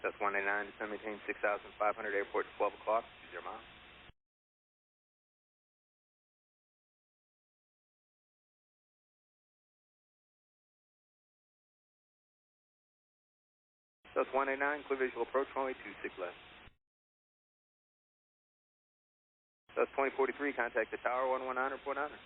That's 189, descend maintain 6,500, airport 12 o'clock, 20 miles. That's 189, clear visual approach, runway 26 left. That's 2043, contact the tower, 119, report honor.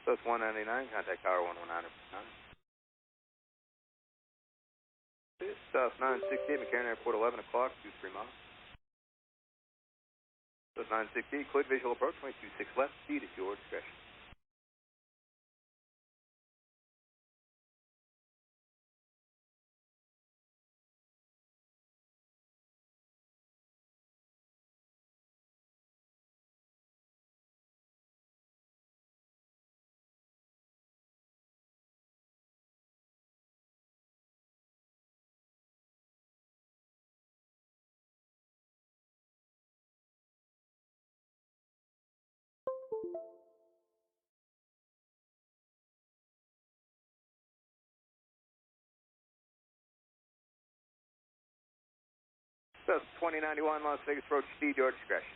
That's 199, contact tower 119, report honor. South 968, McCarran Airport 11 o'clock, 23 miles. That's 968, clear visual approach, runway 26 left, speed at your discretion. That's 2091, Las Vegas approach, speed your discretion.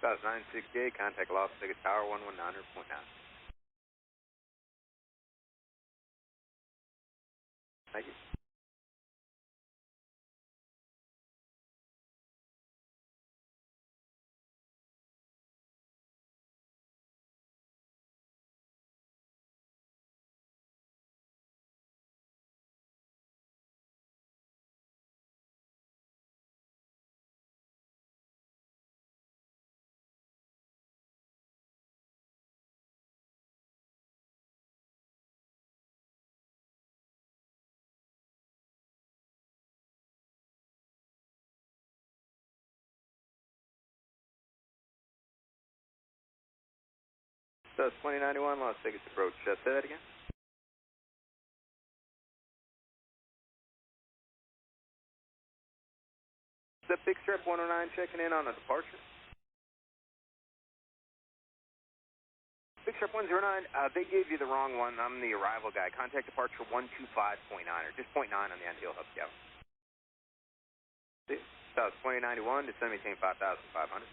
South 968, contact Las Vegas tower 119, report now. Thank you. So 2091, Las Vegas approach. Say that again. The Big Strip 109 checking in on a departure. Big Strip 109, they gave you the wrong one. I'm the arrival guy. Contact departure 125.9 or just 0.9 on the NTL hub scout. So 2091, descend maintain 5,500.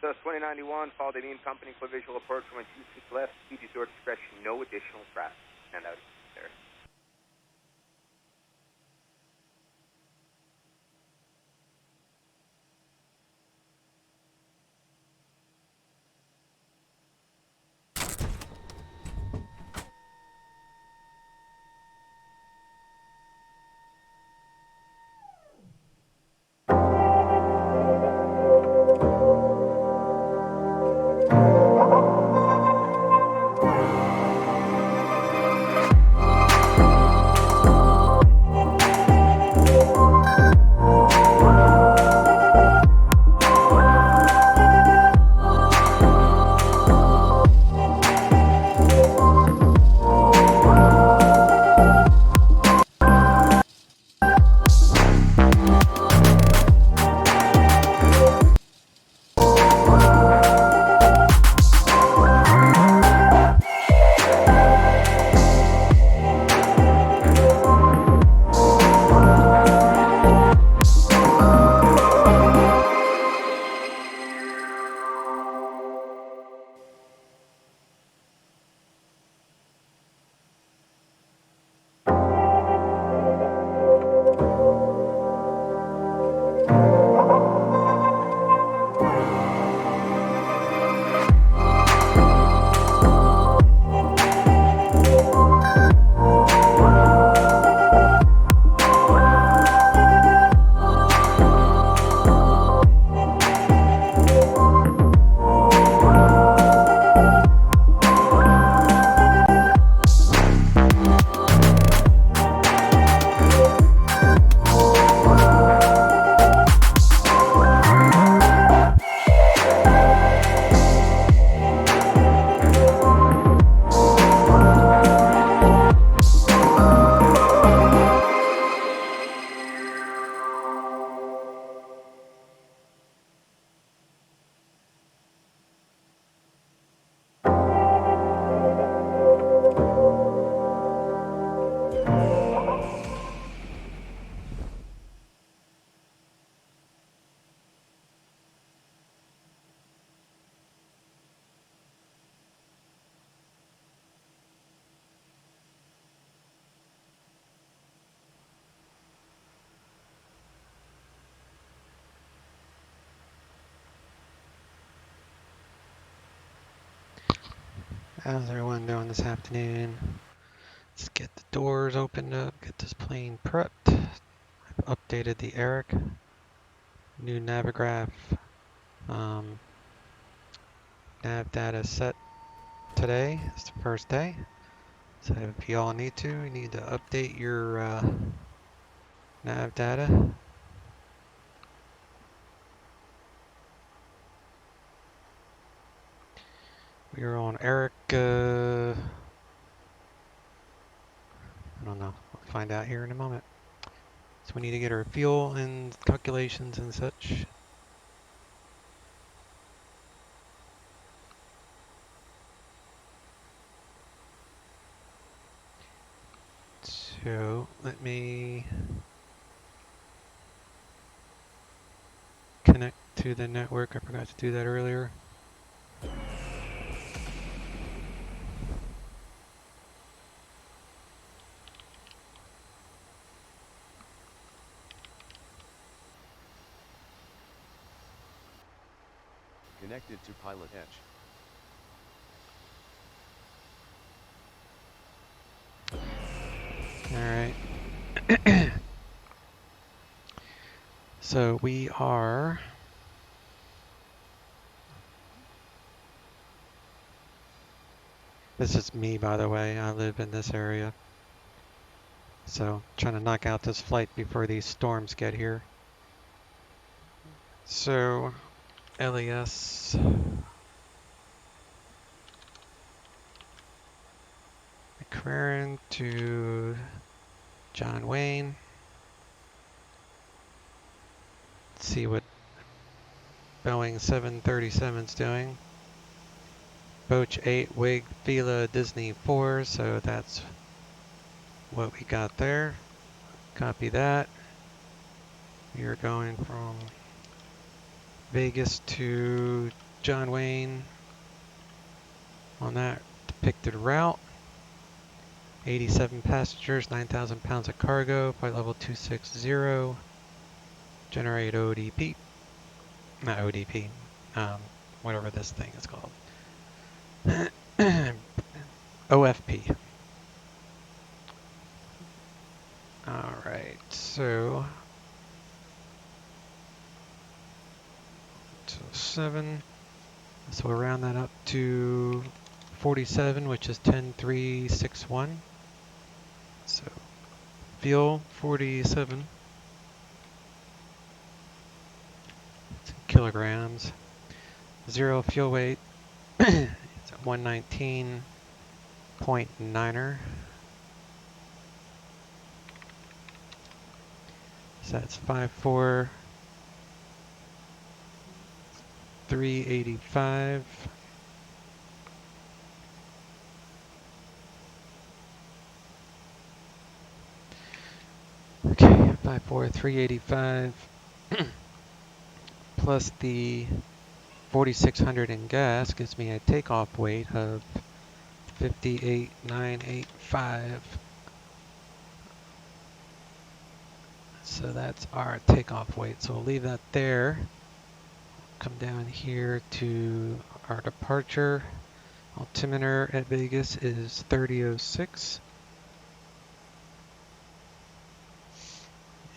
So 2091, follow the beam company for visual approach from 26 left, speed is your discretion, no additional traffic. Stand out there. How's everyone doing this afternoon? Let's get the doors opened up, get this plane prepped. I've updated the Eric, new Navigraph nav data set today. It's the first day. So if you all need to, you need to update your nav data. We are on Eric I don't know. We'll find out here in a moment. So we need to get our fuel and calculations and such. So let me connect to the network. I forgot to do that earlier. Connected to PilotEdge. Alright. So we are... This is me, by the way. I live in this area. So, trying to knock out this flight before these storms get here. So, LES... McLaren to John Wayne. Let's see what Boeing 737's doing. Boach 8, Wig, Fila, Disney 4, so that's what we got there. Copy that. We are going from Vegas to John Wayne on that depicted route. 87 passengers, 9,000 pounds of cargo, flight level 260. Generate ODP. Not ODP, whatever this thing is called. OFP. Alright, so 7. So we'll round that up to 47, which is 10,361. So fuel 47 kilograms. 0 fuel weight. It's at 119.9er. So that's 54,385. Okay, 54,385 plus the 4,600 in gas gives me a takeoff weight of 58,985. So that's our takeoff weight. So we'll leave that there. Come down here to our departure. Altimeter at Vegas is 3006.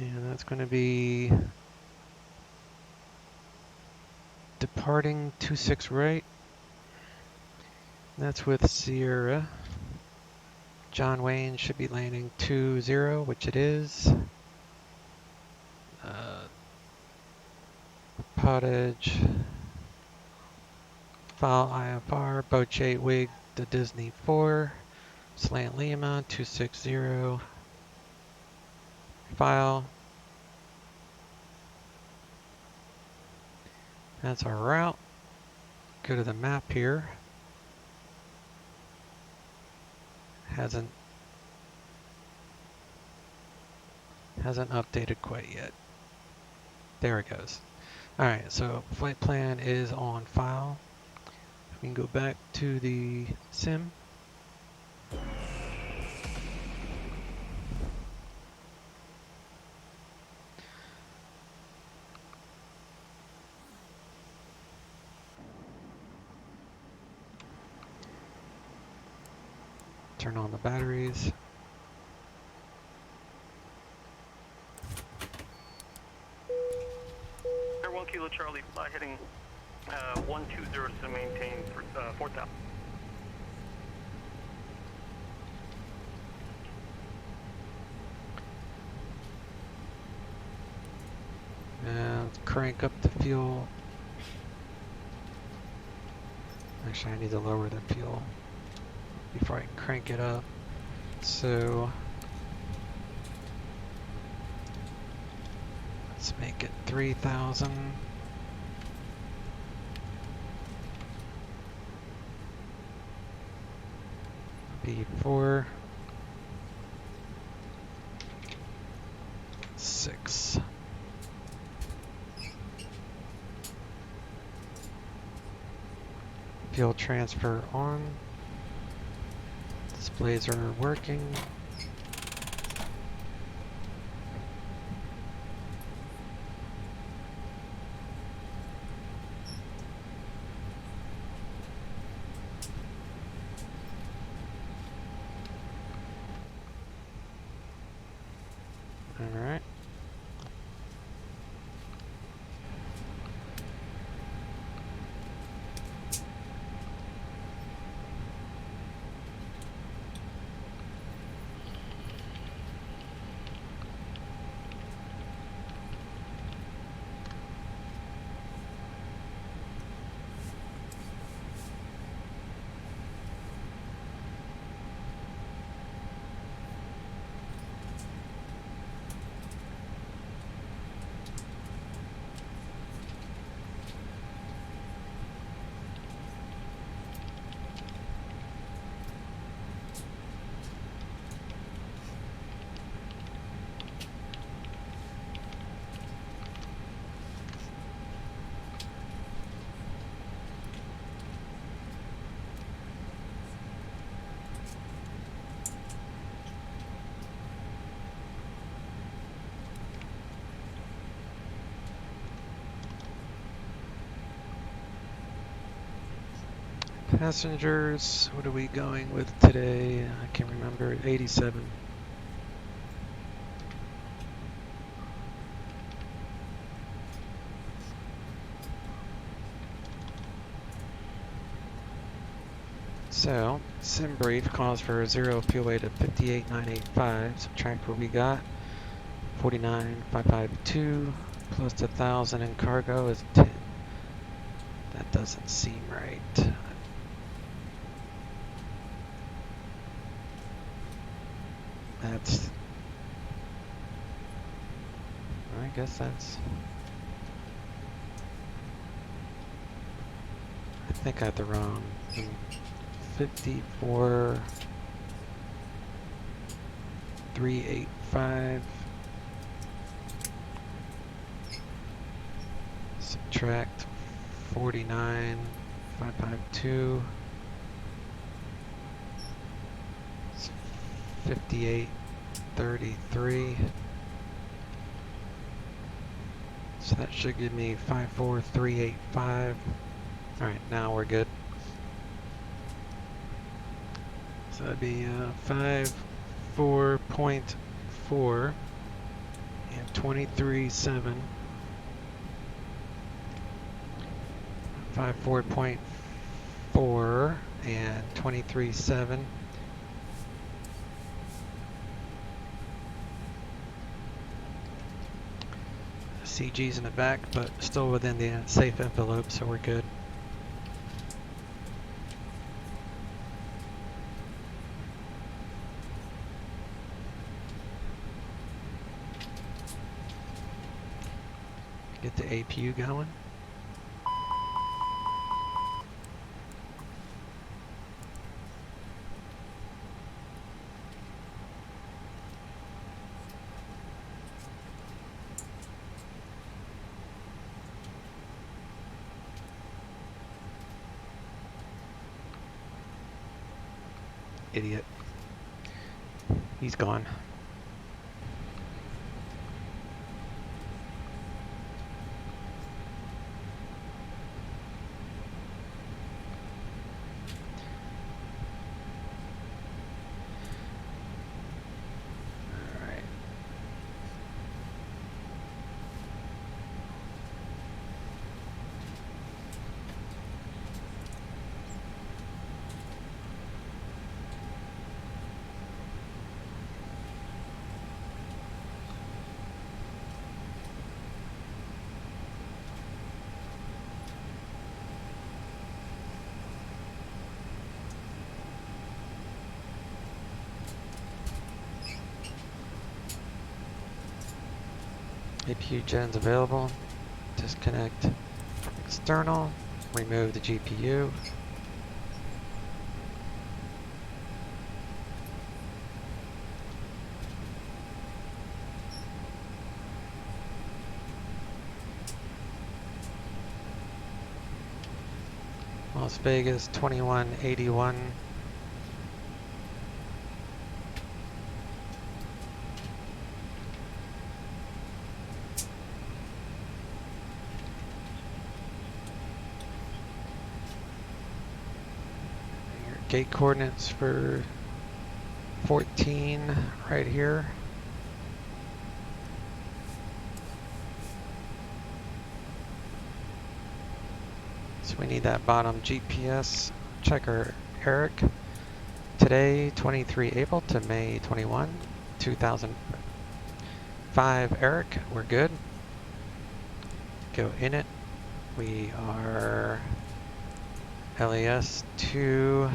And that's going to be departing 26 right. That's with Sierra. John Wayne should be landing 20, which it is. PilotEdge. File IFR. Boach 8 Wig to Disney 4. Slant Lima 260. File. That's our route. Go to the map here. Hasn't updated quite yet. There it goes. Alright, so flight plan is on file. We can go back to the sim. Turn on the batteries. Air 1 Kilo Charlie, fly heading 120 to maintain for 4,000. And crank up the fuel. Actually, I need to lower the fuel before I crank it up. So Let's make it 3,000. B4. 6. Fuel transfer on. Displays are working. All right. Passengers, what are we going with today? I can't remember. 87. So, sim brief calls for 0 fuel weight of 58,985. Subtract what we got. 49,552 plus 1,000 in cargo is 10. That doesn't seem right. That's, I guess that's, I think I had the wrong 54,385 subtract 49,552 58,33. So that should give me 54,385. All right, now we're good. So that'd be 54.4 and 23.7. 54.4 and 23.7. CG's in the back, but still within the safe envelope, so we're good. Get the APU going. Idiot. He's gone. APU gens available. Disconnect external. Remove the GPU. Las Vegas 2181. Your gate coordinates for 14 right here. So we need that bottom GPS. Checker Eric. Today, 23 April to May 21, 2005. Eric, we're good. Go in it. We are LAS 2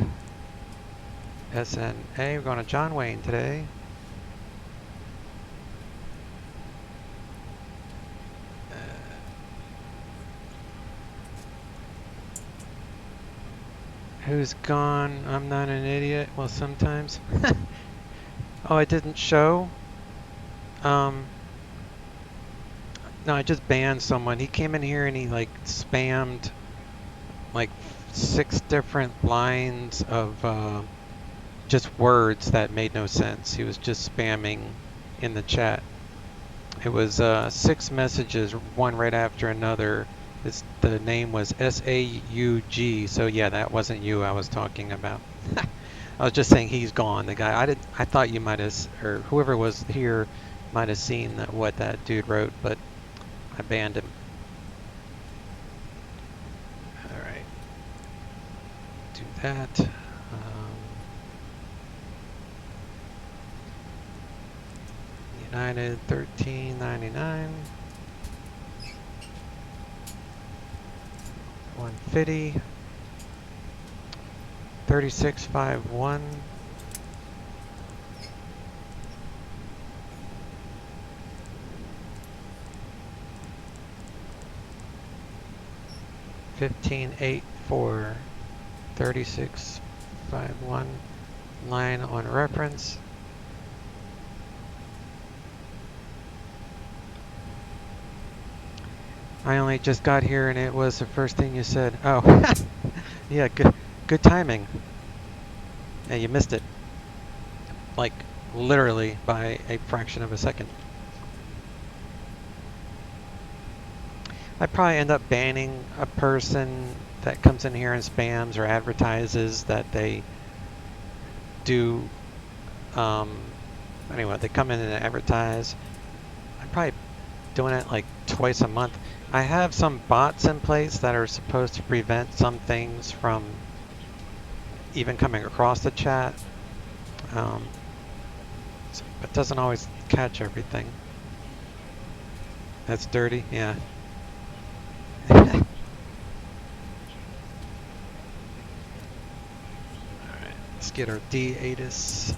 SNA. We're going to John Wayne today. Who's gone? I'm not an idiot. Well, sometimes. Oh, I didn't show. No, I just banned someone. He came in here and he like spammed like 6 different lines of just words that made no sense. He was just spamming in the chat. It was 6 messages, one right after another. The name was SAUG, so yeah, that wasn't you I was talking about. I was just saying he's gone. The guy I thought you might have, or whoever was here might have seen what that dude wrote, but I banned him. All right, do that. United 1399. 150. 3651. $15.84. 3651. Line on reference. I only just got here and it was the first thing you said. Oh, yeah, good timing. Yeah, you missed it. Like, literally by a fraction of a second. I'd probably end up banning a person that comes in here and spams or advertises that they do, anyway, they come in and advertise. I'm probably doing it like twice a month. I have some bots in place that are supposed to prevent some things from even coming across the chat. But it doesn't always catch everything. That's dirty, yeah. Alright, let's get our D-ATIS.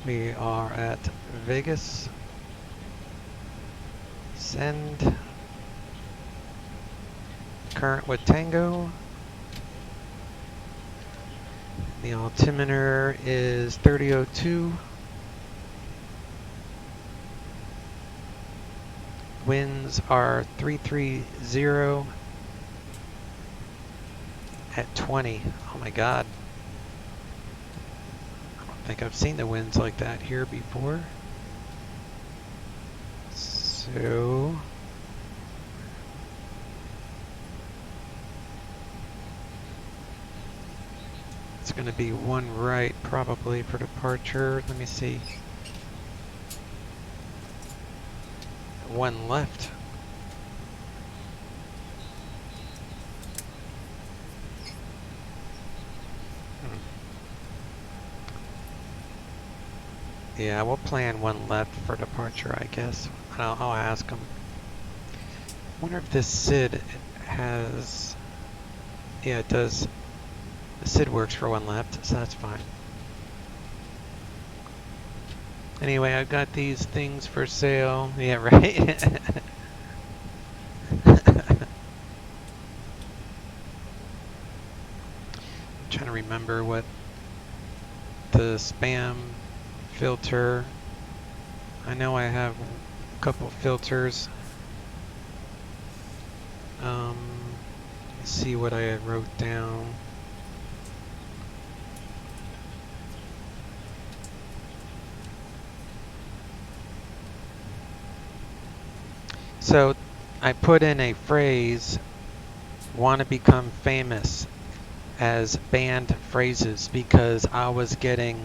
We are at Vegas. Send. Current with Tango. The altimeter is 3002. Winds are 330 at 20. Oh my god. I don't think I've seen the winds like that here before. So it's going to be one right probably for departure. Let me see. One left. Yeah, we'll plan one left for departure, I guess. I'll ask him. I wonder if this SID has Yeah, it does. The SID works for one left, so that's fine. Anyway, I've got these things for sale. Yeah, right? I'm trying to remember what the spam filter. I know I have a couple filters. Let's see what I wrote down. So I put in a phrase, want to become famous, as banned phrases because I was getting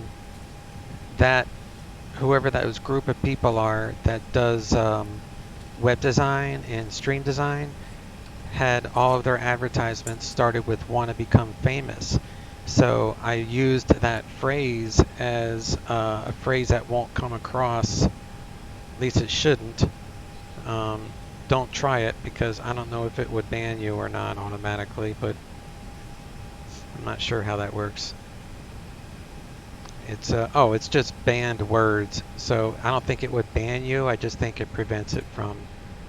that, whoever those group of people are that does web design and stream design, had all of their advertisements started with want to become famous. So I used that phrase as a phrase that won't come across, at least it shouldn't. Don't try it because I don't know if it would ban you or not automatically, but I'm not sure how that works. It's oh, it's just banned words, so I don't think it would ban you. I just think it prevents it from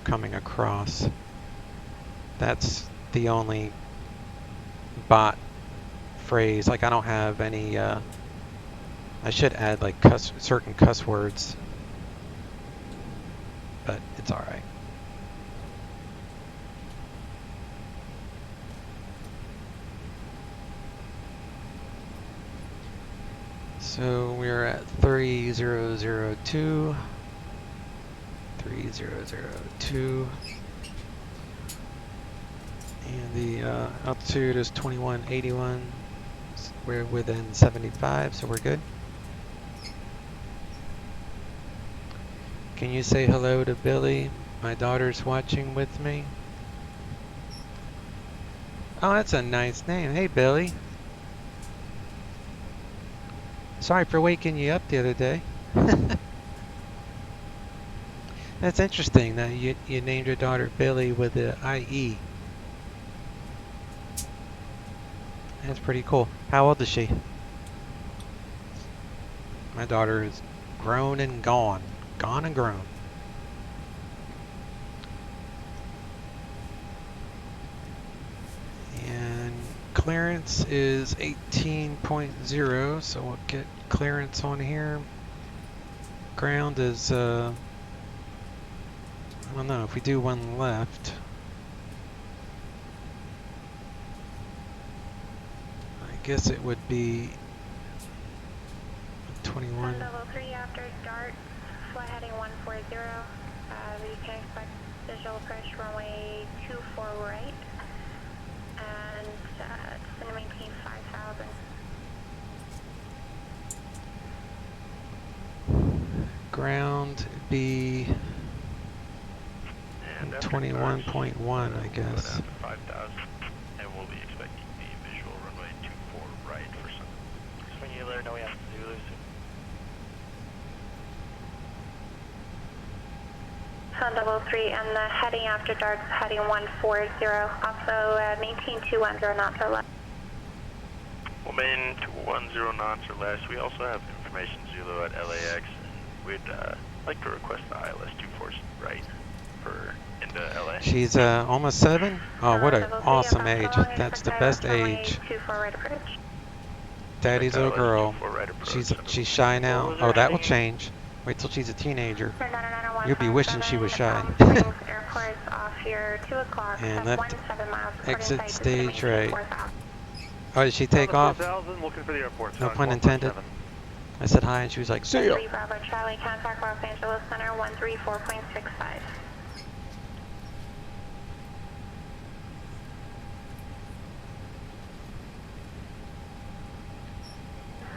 coming across. That's the only bot phrase. Like I don't have any. I should add like certain cuss words, but it's all right. So we're at 3002. 3002. And the altitude is 2181. We're within 75, so we're good. Can you say hello to Billy? My daughter's watching with me. Oh, that's a nice name. Hey, Billy. Sorry for waking you up the other day. That's interesting that you named your daughter Billy with the IE. That's pretty cool. How old is she? My daughter is grown and gone. Gone and grown. And clearance is 18.0, so we'll get clearance on here. Ground is, I don't know, if we do one left. I guess it would be 21. Level 3 after start, fly heading 140. You can expect visual approach runway 24 right, and it's going to maintain 5,000. Ground be 21.1, I guess. 5,000, and we'll be expecting the visual runway 24 right for some. So when you let her know we have to do this. Sun Level 3 and the heading after dark, heading 140. Also maintain 210 knots or less. We'll maintain 210 knots or less. We also have information Zulu at LAX. We'd like to request the ILS 24 right for into LA. She's almost 7? Oh, what an awesome age. That's the best age. Daddy's little girl. She's shy now. Oh, that will change. Wait till she's a teenager. You'll be wishing she was shy. And left exit stage right. Oh, did she take off? No pun intended. I said hi and she was like, see ya. Bravo Charlie, contact Los Angeles Center 134.65.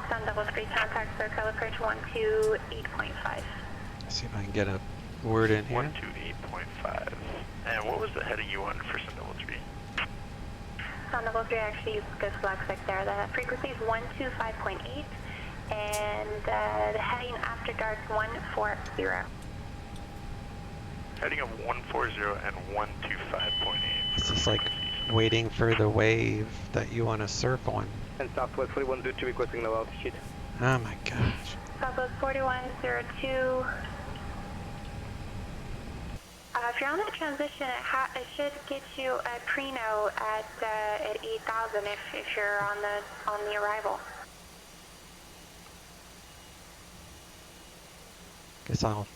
Sun Double 3 contact circle approach 128.5. See if I can get a word in here. 128.5. And what was the heading you wanted for Sun Double 3? Sun Double 3 actually goes lexic there. The frequency is 125.8. And the heading after dark 140. Heading of 140 and 125.8. This is like waiting for the wave that you want to surf on. And Southwest 4102 requesting low altitude. Oh my gosh. Southwest 4102. If you're on that transition, it should get you a pre-no at 8,000 if you're on the arrival. Guess I'll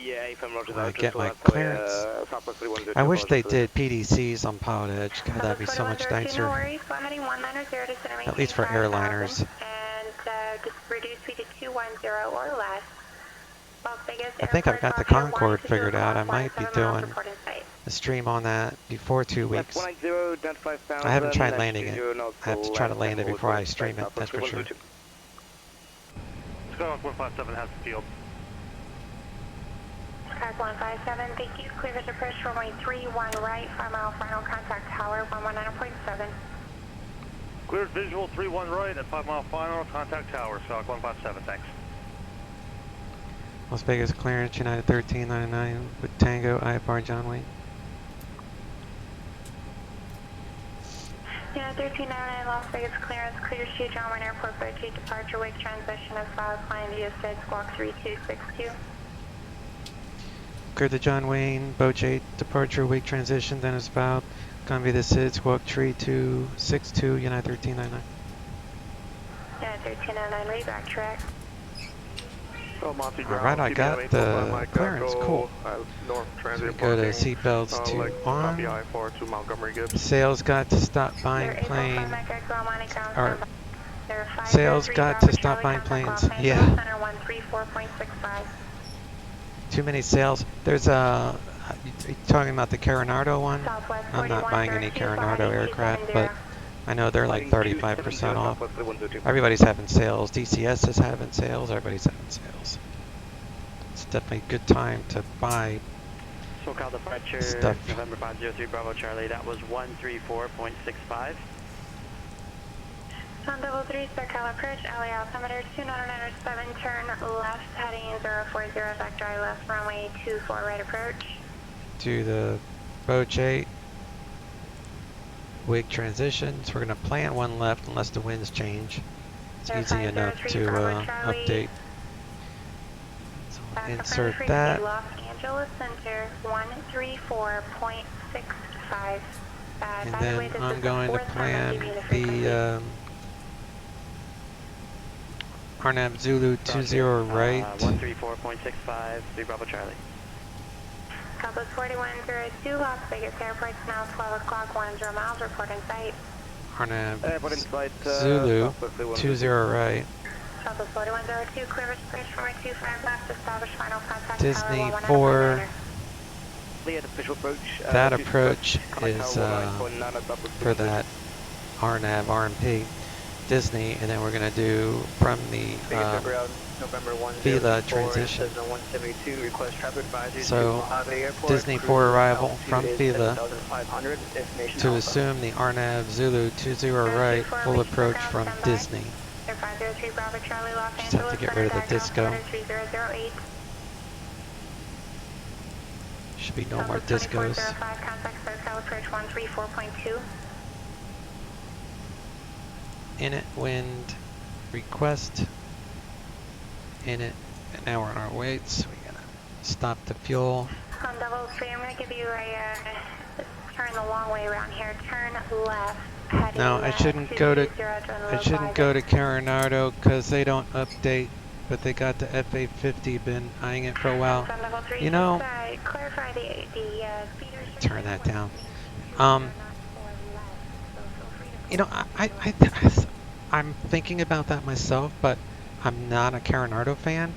Yeah, if I'm roger when I that, get so my that's clearance. Southwest 4102. I wish they did PDCs on PilotEdge. God, that'd be so much nicer. No worries. Go heading 190 to center At least for airliners. And just reduce speed to 210 or less. Las Vegas I think I've got the Concorde figured out. I might be doing a stream on that before 2 weeks. I haven't tried landing it. I have to try to land it before I stream it, that's for sure. Skyhawk 157 has the field. Skyhawk 157, thank you. Clear visual approach runway 31 right, 5 mile final contact tower 119.7. Cleared visual 31 right at 5 mile final contact tower. Skyhawk 157, thanks. Las Vegas clearance, United 1399 with Tango, IFR John Wayne. United 1399 Las Vegas clearance, clear to John Wayne Airport, Boat 8 departure, wake transition as follows, flying via SID, squawk 3262. Clear to John Wayne, Boat 8 departure, wake transition, then is filed. Convey the SID, squawk 3262, United 1399. United 1399, read back track. Alright, I got the clearance, cool. So we go to seatbelts to on. Sales got to stop buying plane. Or sales got to stop buying planes. Yeah. Too many sales. There's a. You're talking about the Carinardo one? I'm not buying any Carinardo aircraft, but I know they're like 35% off. Everybody's having sales. DCS is having sales. Everybody's having sales. It's definitely a good time to buy SoCal departure, stuff. November 503 Bravo Charlie. That was 134.65. Sun 33, SoCal approach, LA altimeter 2907, turn left, heading 040, vector I left, runway 24 right approach. To the Boat 8. Wig transitions. We're going to plan one left unless the winds change. It's easy enough to update. So I'll insert that. Los Angeles Center 134.65. And then I'm going to plan the Arnab Zulu 20 right. 134.65, 3 Bravo Charlie. Southwest 4102, Las Vegas Airport, now 12 o'clock, 10 miles, report in sight. Arnab Zulu 20 right. Southwest 4102, clear bridge runway 25 left, establish final contact Disney tower 4. approach. That approach is for that Arnab RMP Disney, and then we're going to do from the Fila transition. So Disney 4 arrival from Fila to assume the Arnab Zulu 20 right, full approach from Disney. Just have to get rid of the disco. Should be no more discos. Init wind request. Init, and now we're on our way, so we gotta stop the fuel. On 3, I'm gonna give you a turn the long way around here. Turn left. No, I shouldn't go to Carinardo because they don't update, but they got the FA50. Been eyeing it for a while. You know, turn that down. You know, I'm thinking about that myself, but I'm not a Carinardo fan.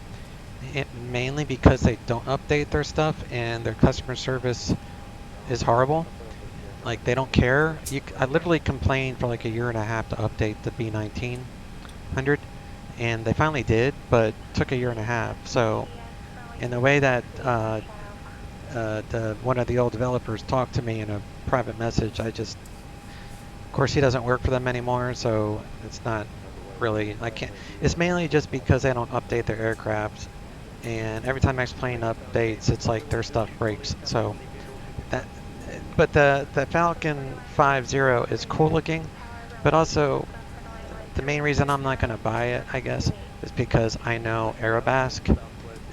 Mainly because they don't update their stuff and their customer service is horrible. Like, they don't care. I literally complained for like a year and a half to update the B1900, and they finally did, but it took a year and a half. So, in the way that one of the old developers talked to me in a private message, of course, he doesn't work for them anymore, so it's not really, it's mainly just because they don't update their aircraft, and every time X-Plane updates, it's like their stuff breaks. So But the Falcon 5.0 is cool looking, but also the main reason I'm not going to buy it, I guess, is because I know Aerobasque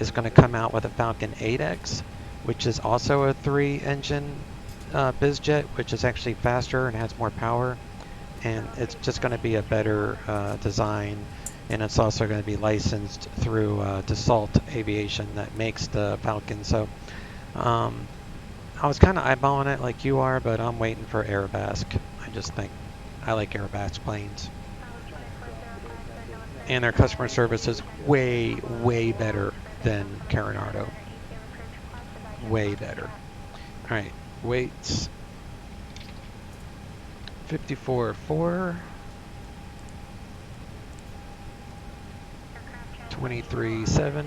is going to come out with a Falcon 8X, which is also a 3-engine bizjet, which is actually faster and has more power, and it's just going to be a better design, and it's also going to be licensed through Dassault Aviation that makes the Falcon. So I was kind of eyeballing it like you are, but I'm waiting for Aerobasque. I just think I like Aerobasque planes. And their customer service is way, way better than Carinardo. Way better. All right, weights 54.4, 23.7,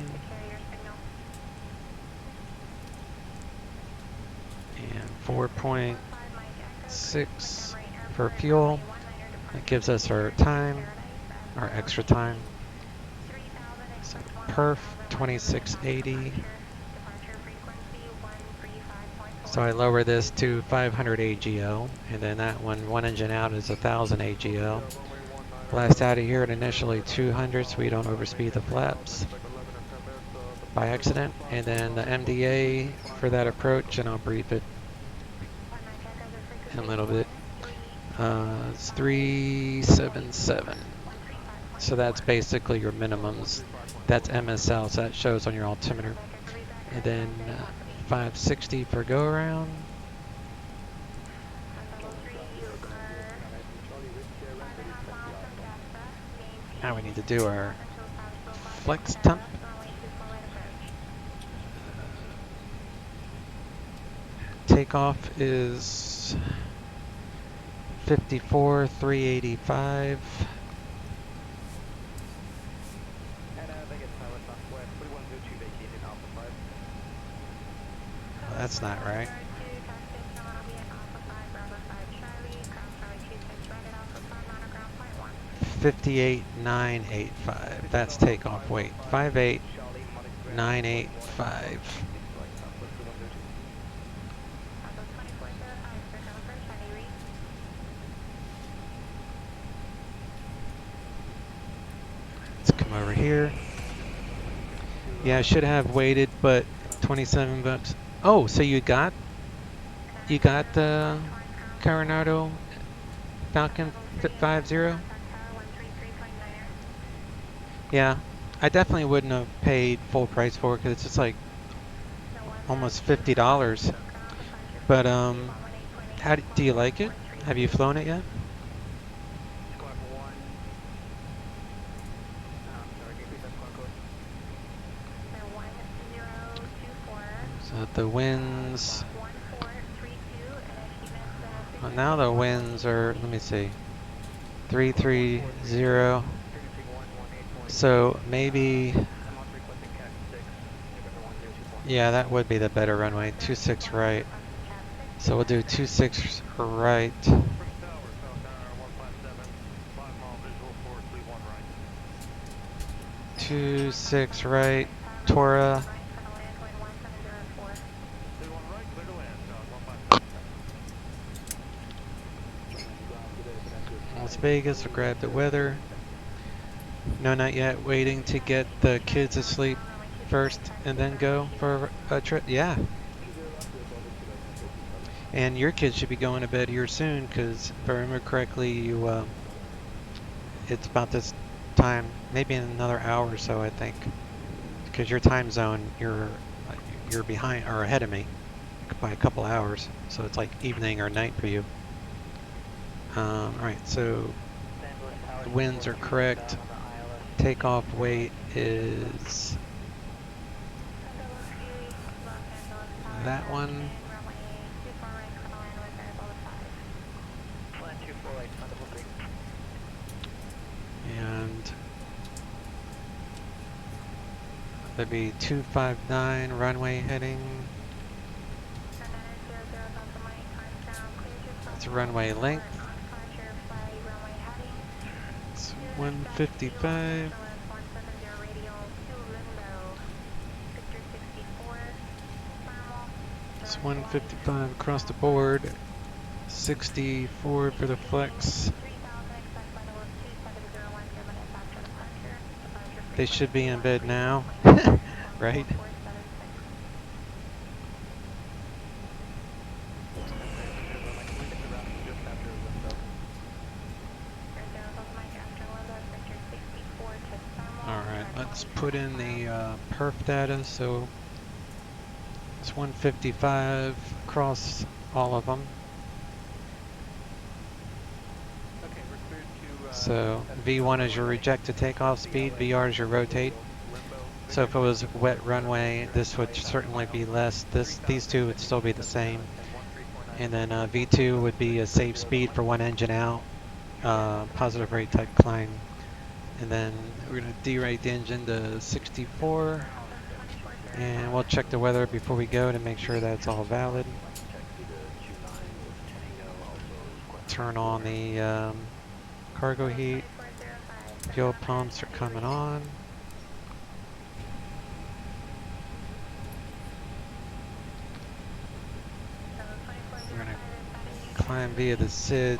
and 4.6 for fuel. That gives us our time, our extra time. So perf 2680. So I lower this to 500 AGL, and then that one engine out is 1000 AGL. Blast out of here at initially 200 so we don't overspeed the flaps by accident, and then the MDA for that approach, and I'll brief it in a little bit. It's 377. So that's basically your minimums. That's MSL, so that shows on your altimeter. And then 560 for go around. Now we need to do our flex temp. Takeoff is 54,385. Well, that's not right. 58,985. That's takeoff weight. 58,985. Let's come over here. Yeah, I should have waited, but 27 bucks. Oh, so you got the Carinardo Falcon 5.0? Yeah, I definitely wouldn't have paid full price for it because it's just like almost $50. But how do you like it? Have you flown it yet? So the winds. Well, now the winds are, let me see, 330. So maybe, yeah, that would be the better runway. 26 right. So we'll do 26 right. 26 right, Tora. Las Vegas, will grab the weather. No, not yet. Waiting to get the kids asleep first and then go for a trip. Yeah. And your kids should be going to bed here soon because if I remember correctly, you it's about this time, maybe in another hour or so, I think. Because your time zone, you're behind or ahead of me by a couple hours. So it's like evening or night for you. Alright, so the winds are correct. Takeoff weight is that one. And that'd be 259 runway heading. That's runway length. 155. So 155 across the board. 64 for the flex. They should be in bed now, right? Alright, let's put in the perf data. So it's 155 across all of them. So V1 is your rejected takeoff speed, VR is your rotate. So if it was wet runway, this would certainly be less. These two would still be the same. And then V2 would be a safe speed for one engine out, positive rate type climb. And then we're going to derate the engine to 64. And we'll check the weather before we go to make sure that's all valid. Turn on the cargo heat. Fuel pumps are coming on. We're going to climb via the SID.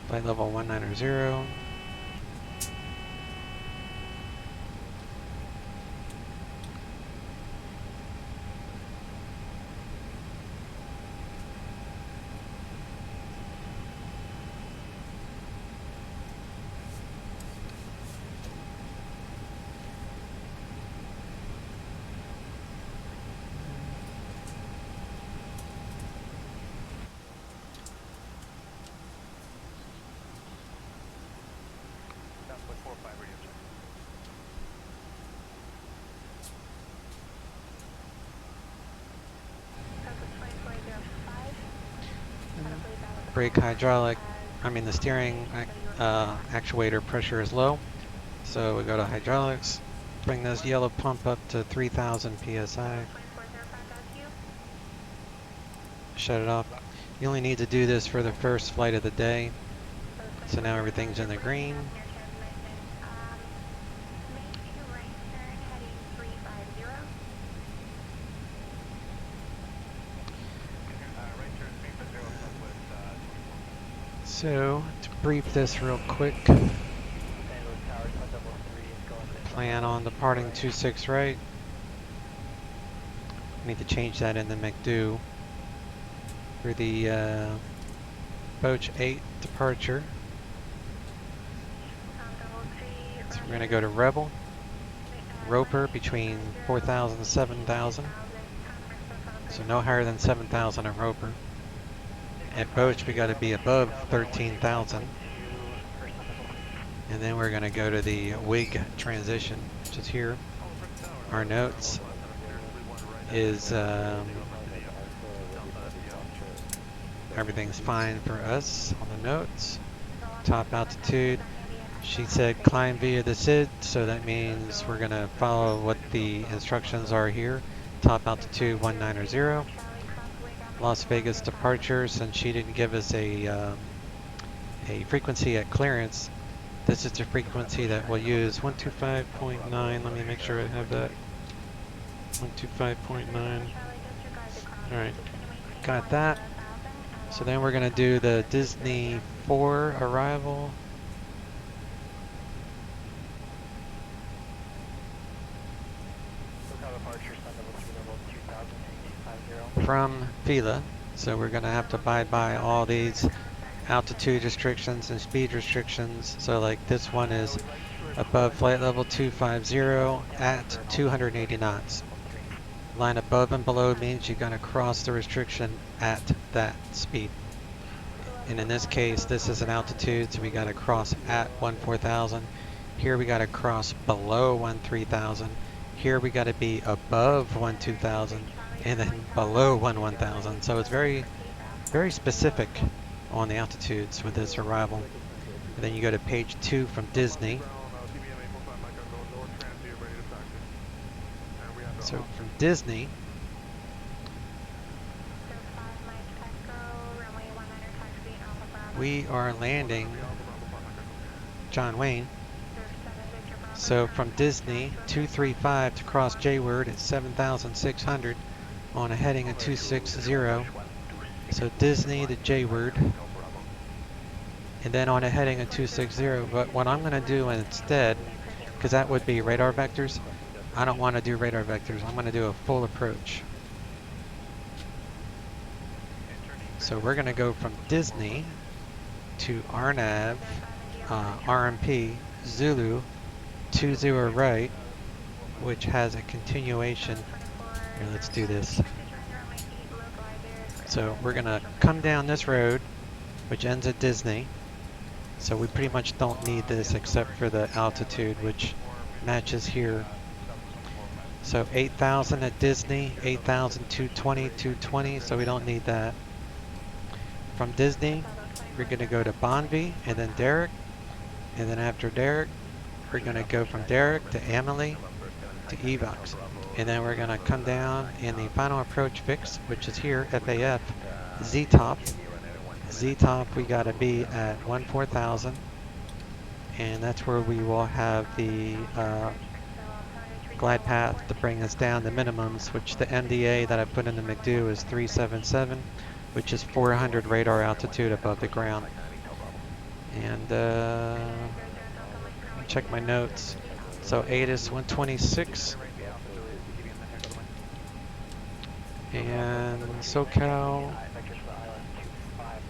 Flight level 190. Brake hydraulic, the steering actuator pressure is low. So we go to hydraulics, bring this yellow pump up to 3000 PSI. Shut it off. You only need to do this for the first flight of the day. So now everything's in the green. So, to brief this real quick, plan on departing 26 right. Need to change that in the McDo for the Boach 8 departure. So we're going to go to Rebel, Roper between 4,000 and 7,000. So no higher than 7,000 at Roper. At Boach, we got to be above 13,000. And then we're going to go to the WIG transition, which is here. Our notes is everything's fine for us on the notes. Top altitude, she said climb via the SID, so that means we're going to follow what the instructions are here. Top altitude 190. Las Vegas departure, since she didn't give us a frequency at clearance, this is the frequency that we'll use. 125.9, let me make sure I have that. 125.9. Alright, got that. So then we're going to do the Disney 4 arrival. From Fila, so we're going to have to abide by all these altitude restrictions and speed restrictions. So like this one is above flight level 250 at 280 knots. Line above and below means you're going to cross the restriction at that speed. And in this case, this is an altitude, so we got to cross at 14,000. Here we got to cross below 13,000. Here we got to be above 12,000. And then below 11,000. So it's very, very specific on the altitudes with this arrival. And then you go to page 2 from Disney. So from Disney, we are landing John Wayne. So from Disney 235 to cross J-Word at 7,600 on a heading of 260. So Disney to J-Word, and then on a heading of 260. But what I'm going to do instead, because that would be radar vectors, I don't want to do radar vectors. I'm going to do a full approach. So we're going to go from Disney to RNAV, RMP, Zulu, 20 right, which has a continuation. Here, let's do this. So we're going to come down this road, which ends at Disney. So we pretty much don't need this except for the altitude, which matches here. So 8,000 at Disney, 8,220, 220, so we don't need that. From Disney, we're going to go to Bonvie and then Derrick. And then after Derrick, we're going to go from Derrick to Amelie to Evox. And then we're going to come down in the final approach fix, which is here, FAF, Z-top. Z-top, we got to be at 14,000. And that's where we will have the glide path to bring us down the minimums, which the MDA that I put in the McDo is 377, which is 400 radar altitude above the ground. And check my notes. So ATIS 126 and SoCal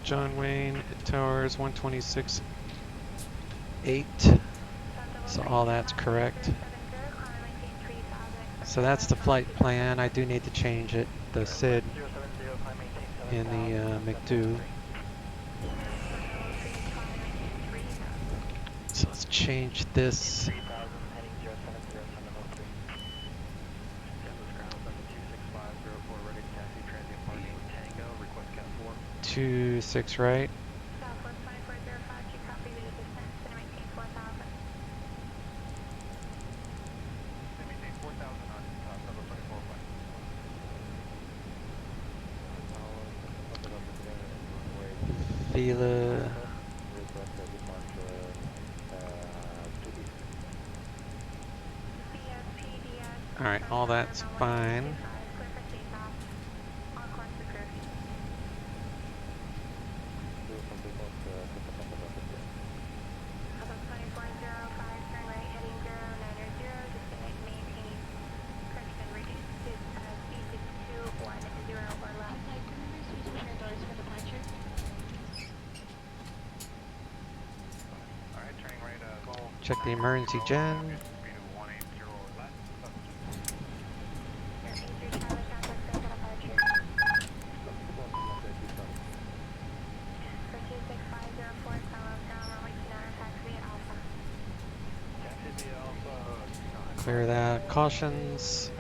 John Wayne Towers 126.8. So all that's correct. So that's the flight plan. I do need to change it, the SID in the McDo. So let's change this. 26 right. Fila. Alright, all that's fine. Check the emergency gen. Clear that. Cautions.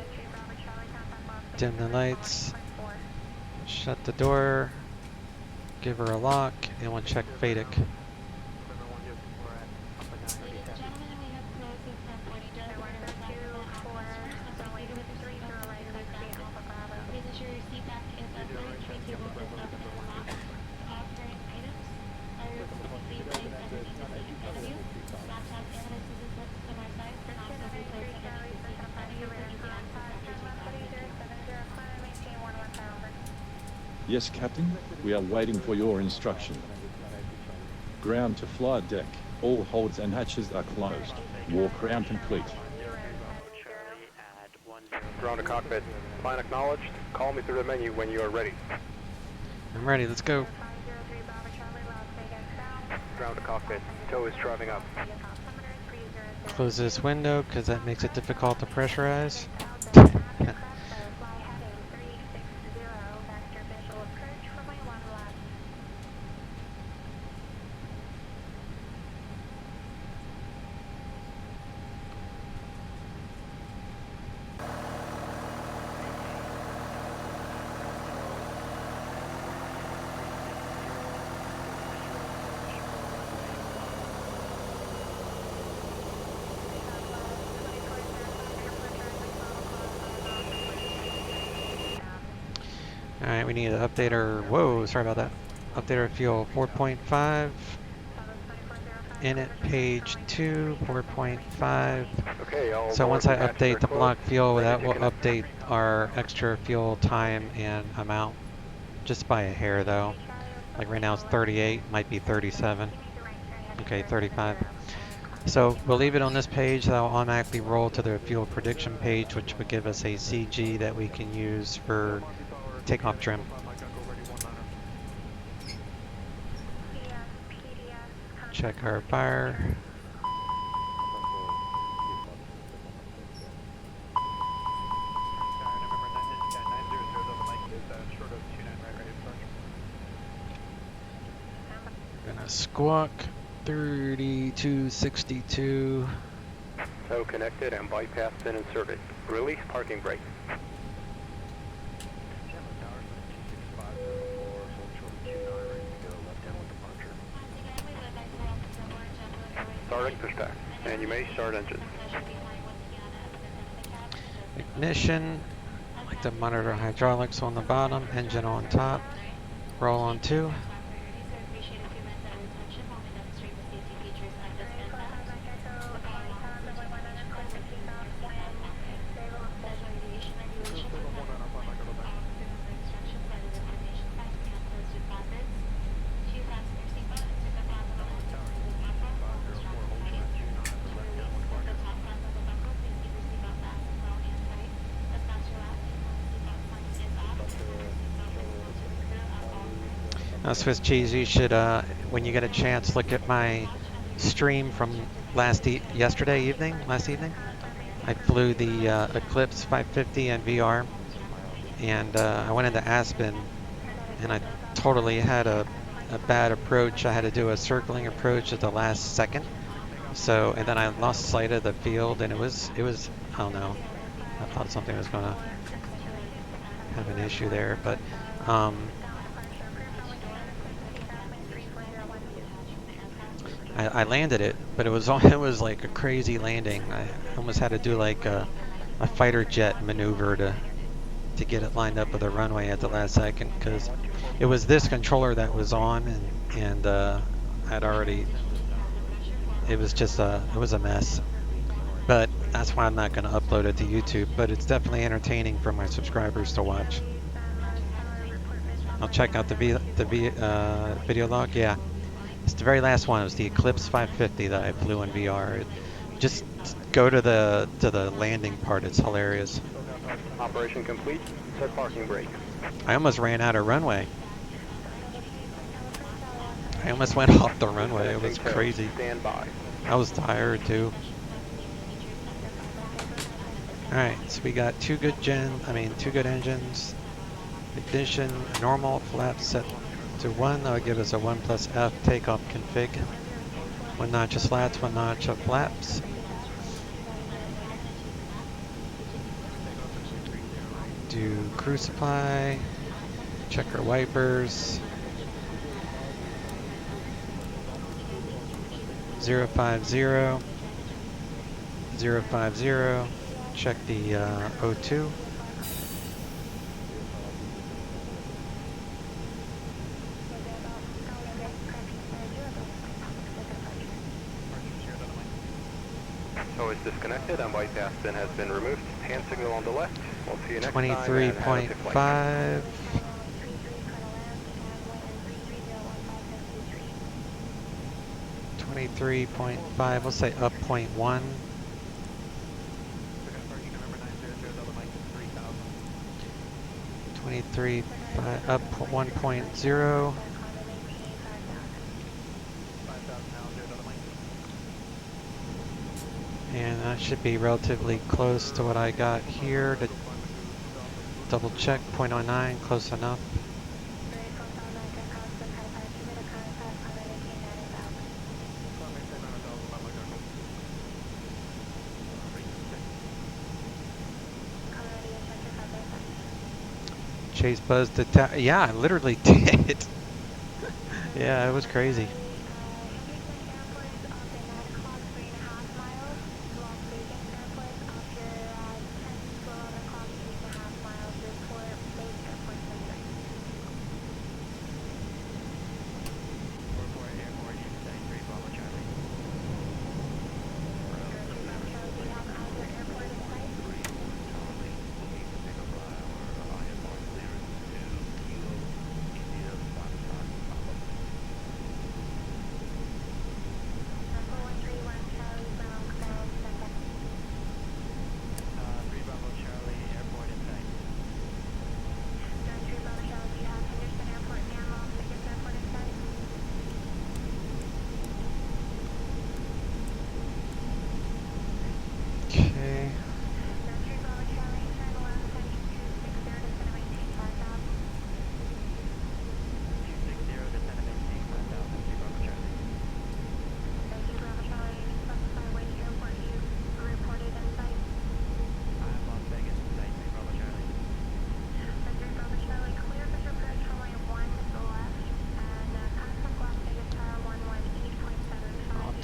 Dim the lights. Shut the door. Give her a lock, and we'll check FADIC. Yes, Captain. We are waiting for your instruction. Ground to fly deck. All holds and hatches are closed. Walk round complete. Ground to cockpit. Plan acknowledged. Call me through the menu when you are ready. I'm ready. Let's go. Ground to cockpit. Tow is driving up. Close this window because that makes it difficult to pressurize. Alright, we need to update our, whoa, sorry about that. update our fuel 4.5. Init page 2, 4.5. Okay, all So doors once I and hatches are update the closed. block fuel, Ready that to will connect. update our extra fuel time and amount just by a hair though. Like right now it's 38, might be 37. Okay, 35. So we'll leave it on this page. That'll automatically roll to the fuel prediction page, which would give us a CG that we can use for takeoff trim. Check our fire. Gonna squawk 3262. So connected and bypass been inserted. Release parking brake. Starting push back. And you may start engine. Ignition. I like to monitor hydraulics on the bottom, engine on top. Roll on 2. Now, Swiss cheese, you should, when you get a chance, look at my stream from last evening. I flew the Eclipse 550 in VR, and I went into Aspen, and I totally had a bad approach. I had to do a circling approach at the last second. So, and then I lost sight of the field, and it was, I don't know. I thought something was going to have an issue there, but I landed it, but it was like a crazy landing. I almost had to do like a fighter jet maneuver to get it lined up with the runway at the last second, because it was this controller that was on, and I'd already, it was just it was a mess. But that's why I'm not going to upload it to YouTube, but it's definitely entertaining for my subscribers to watch. I'll check out the video log. Yeah, it's the very last one. It was the Eclipse 550 that I flew in VR. Just go to the landing part. It's hilarious. Operation complete. Set parking brake. I almost ran out of runway. I almost went off the runway. It was crazy. Stand by. I was tired too. All right, so we got two good engines. Ignition, normal, flaps set to 1. That'll give us a 1+F takeoff config. 1 notch of slats, 1 notch of flaps. Do crew supply. Check our wipers. 050. 050. Check the O2. So it's disconnected and bypass bin has been removed. Hand signal on the left. We'll see you next time. 23.5. 23.5. We'll say up 0.1. 23 up 1.0. And that should be relatively close to what I got here. To double check, 0.09, close enough. Chase buzzed the yeah, I literally did. Yeah, it was crazy.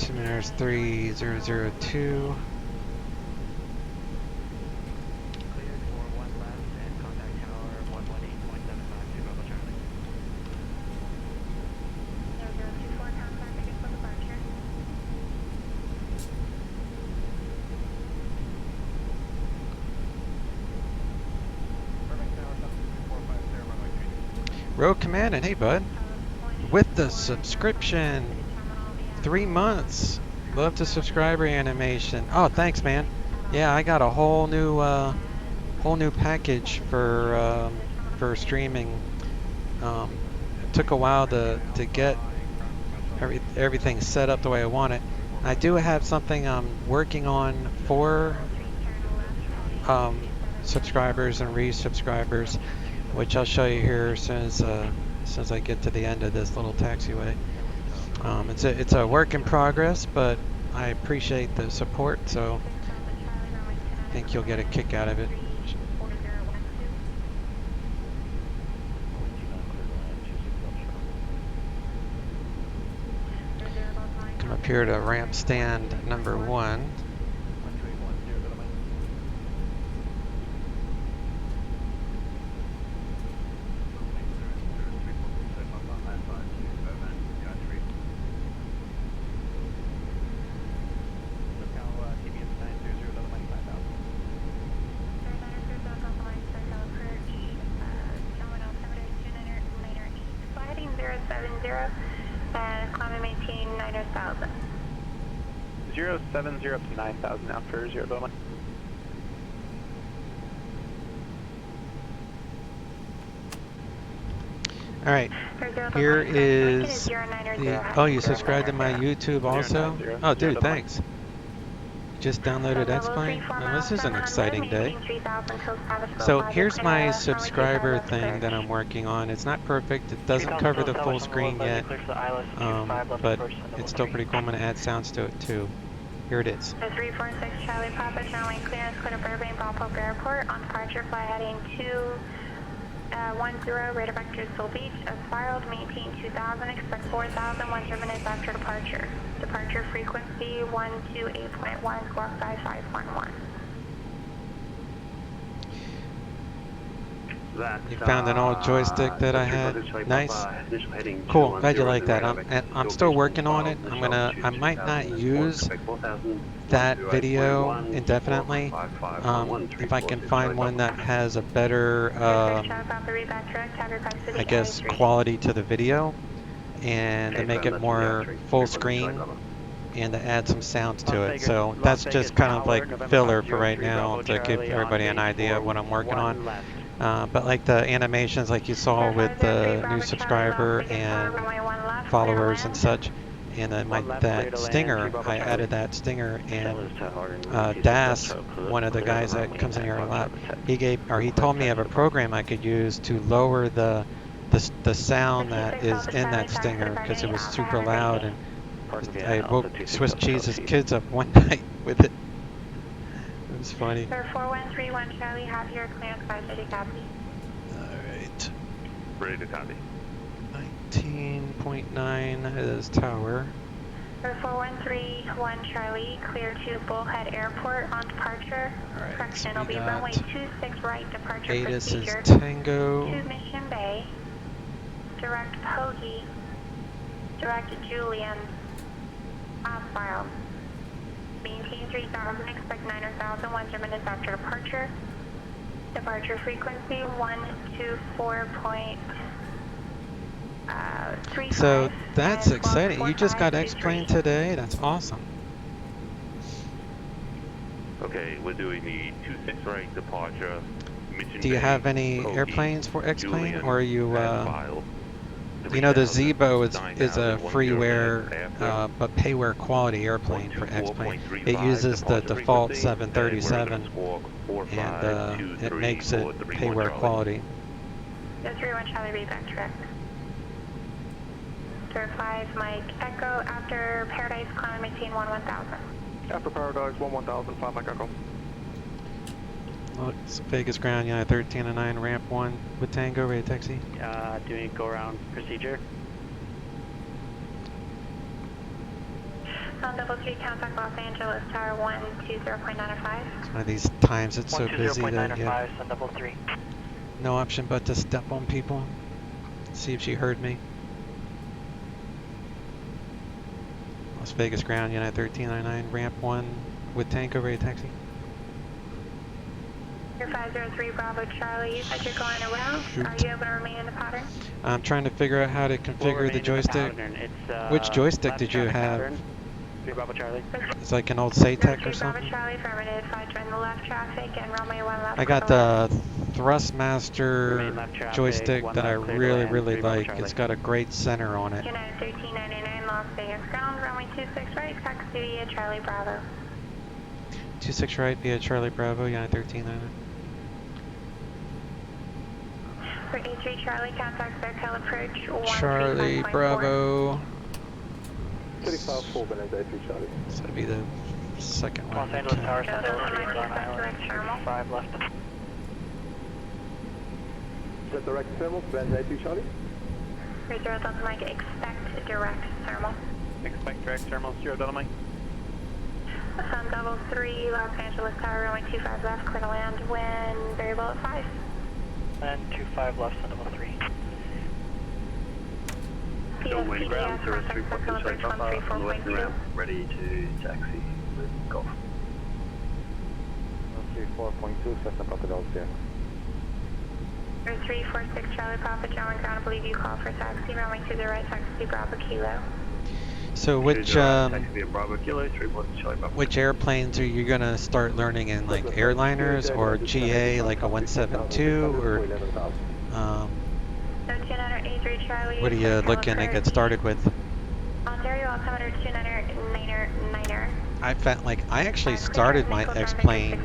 altimeter's 3002. Cleared for 1 left and contact tower 118.75 to Bravo Charlie. 0024, contact tickets for departure. Road Command, and hey bud, with the subscription, 3 months. Love the subscriber animation. Oh, thanks, man. Yeah, I got a whole new package for streaming. It took a while to get everything set up the way I want it. I do have something I'm working on for subscribers and resubscribers, which I'll show you here as soon as I get to the end of this little taxiway. It's a work in progress, but I appreciate the support, so I think you'll get a kick out of it. Come up here to ramp stand number 1. And climb and maintain 9,000. 070 up to 9,000 now for 0 Lima. All right, here is the, oh, you subscribed to my YouTube also? Oh, dude, thanks. Just downloaded X-Plane. Now, this is an exciting day. So here's my subscriber thing that I'm working on. It's not perfect. It doesn't cover the full screen yet, but it's still pretty cool. I'm going to add sounds to it too. Here it is. 346 Charlie Papa, runway clearance, clear to Burbank, Ballpark Airport. On departure, fly heading 210, radar vector Soul Beach. As filed, maintain 2,000, expect 4,000, 1 minutes after departure. Departure frequency 128.1, squawk 5511. You found an old joystick that I had. Nice. Cool. Glad you like that. I'm still working on it. I might not use that video indefinitely. If I can find one that has a better, I guess, quality to the video, and to make it more full screen, and to add some sounds to it. So that's just kind of like filler for right now to give everybody an idea of what I'm working on. But like the animations like you saw with the new subscriber and followers and such, and then that stinger, I added that stinger, and Das, one of the guys that comes in here a lot, he told me of a program I could use to lower the sound that is in that stinger, because it was super loud, and I woke Swiss Cheese's kids up one night with it. It was funny. Sir, 4131 Charlie, have your clearance by city copy. Alright. Ready to copy. 19.9 is tower. Sir, 4131 Charlie, clear to Bullhead Airport on departure. Alright, Correction, so will be runway 26 right, departure Atis procedure. is Tango. To Mission Bay, direct Poggy, direct Julian, on file. Maintain 3,000, expect 9,000, 1 minutes after departure. Departure frequency 124.35. So that's exciting. You just got X-Plane today? That's awesome. Okay, what do we need? 26 right departure. Mission Do you Bay, have any Pokey, airplanes for X-Plane, Julian, or are you, file. you know, the Zebo is a freeware but payware quality airplane for X-Plane. It uses the default 737, and it makes it payware quality. 31 Charlie, read back direct. 5 Mike Echo, after Paradise, climb maintain 1000. After Paradise, 1000, 5 Mike Echo. Looks Vegas ground, yeah, 13 and 9, ramp 1 with Tango, ready to taxi. Doing go around procedure. Sun 33, contact Los Angeles Tower 120.95. It's one of these times it's so busy that you have 120.95, Sun 33. no option but to step on people. See if she heard me. Las Vegas ground, United 1399, ramp 1 with Tango, ready to taxi. You're 503 Bravo Charlie, you said you're going around. Shoot. Are you able to remain in the pattern? I'm trying to figure out how to configure the joystick. Which joystick did you have? Pattern. 3 Bravo Charlie. It's like an old SATEC or something? Bravo Charlie, affirmative, 5 join the left traffic and runway 1 left. I got the Thrustmaster joystick that I really like. It's got a great center on it. United 1399 Las Vegas ground, runway 26 right, taxi via Charlie Bravo. 26 right via Charlie Bravo, United 1399. For A3 Charlie, contact Circle approach 135.4. Charlie Bravo. 35-4, Benedict A3 Charlie. This would be the second one. Los Angeles Tower, Sun Those 33, might be Rhode Island, direct thermal. 5 left. Set direct thermal, Benedict A3 Charlie. 30 Delta Mike, expect direct thermal. Expect direct thermal, 0 Delta Mike. Sun 33, Los Angeles Tower, runway 25 left, clear to land, wind variable at 5. And 25 left, Sun 3. PSPDS, contact Circle approach 134.2. Ready to taxi with Golf. 134.2, Cessna Papa Delta. 346 Charlie Papa, John ground, I believe you call for taxi, runway to the right, taxi Bravo Kilo. So which Bravo Kilo, 3 Charlie Papa. which airplanes are you gonna start learning in, like airliners or GA, like a 172, or 200 A3 Charlie. what are you looking to get started with? Ontario altimeter 299er. I actually started my X-plane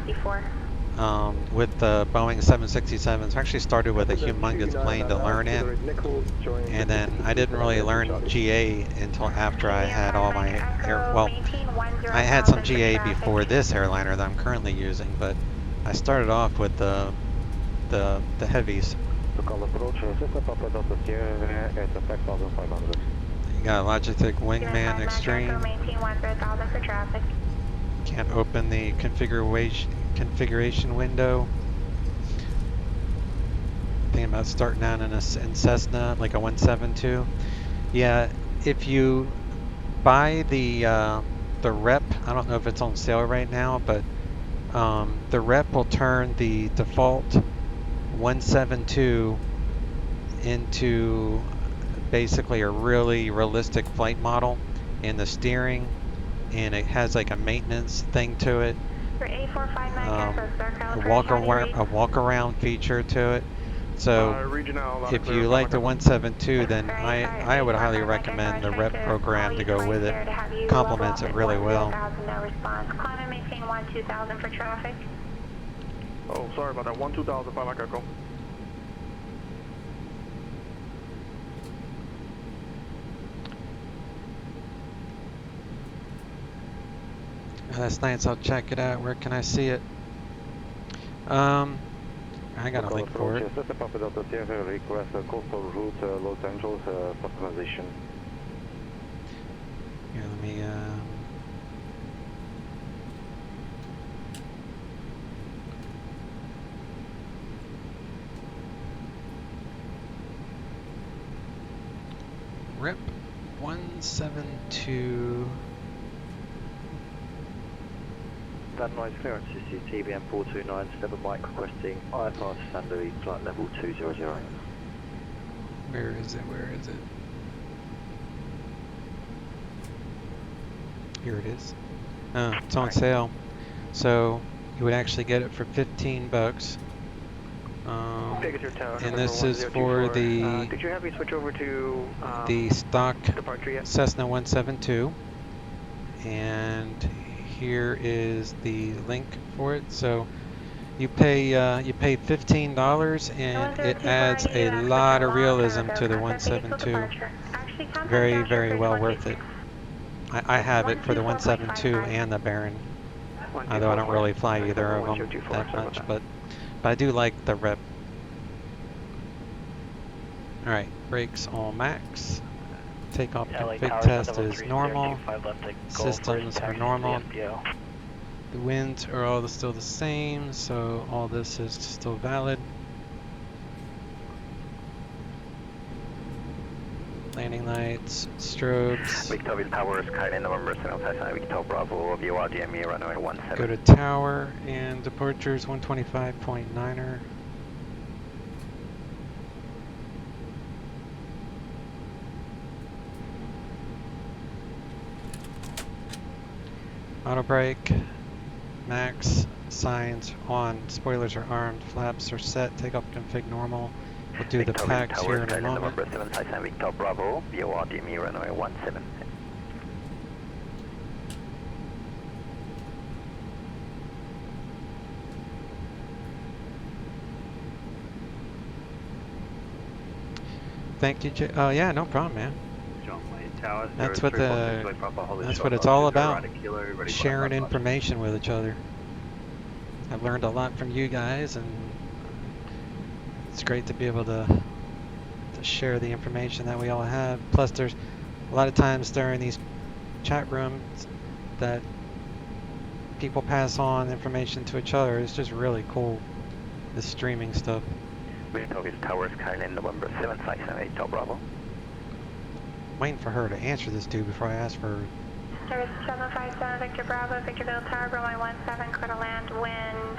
with the Boeing 767s. I actually started with a humongous plane to learn in, and then I didn't really learn GA until after I had all my I had some GA before this airliner that I'm currently using, but I started off with the heavies. You got a Logitech Wingman Extreme. Can't open the configuration window. Thinking about starting out in Cessna, like a 172. Yeah, if you buy the rep, I don't know if it's on sale right now, but the rep will turn the default 172 into basically a really realistic flight model in the steering, and it has like a maintenance thing to it, a walk around feature to it. So if you like the 172, then I would highly recommend the rep program to go with it. Complements it really well. Oh, sorry about that. 12000, I gotta go. That's nice. I'll check it out. Where can I see it? I got a link for it. Request a coastal route, Los Angeles customization. Here, let me. Rep 172. That noise clearance is TBM 4297 Mike requesting IFR standard flight level 200. Where is it? Where is it? Here it is. Oh, it's on sale. So you would actually get it for $15. And this is for the did you have me switch over to the stock departure yet? Cessna 172, and here is the link for it. So you pay $15, and it adds a lot of realism to the 172. Very, very well worth it. I have it for the 172 and the Baron, although I don't really fly either of them that much, but I do like the rep. Alright, brakes all max. Takeoff LA config Tower, test level is 30, normal. 25 left to go Systems first, are taxi normal. to the FBO. The winds are all still the same, so all this is still valid. Landing lights, strobes. Victoria Towers, Kylie November 757, Victor Bravo, VOR DME, runway 17. Go to tower and departures 125.9er. Auto brake, max, signs on, spoilers are armed, flaps are set, takeoff config normal. We'll do the packs here in a moment. November 757, Victor Bravo, VOR DME, runway 17. Thank you, Jay. Oh yeah, no problem, man. That's what it's all about. Sharing information with each other. I've learned a lot from you guys, and it's great to be able to share the information that we all have. Plus, there's a lot of times during these chat rooms that people pass on information to each other. It's just really cool, this streaming stuff. Victoria Towers, Kylie November 757, Victor Bravo. Waiting for her to answer this dude before I ask for her. Service 757, Victor Bravo, Victorville Tower, runway 17, clear to land, wind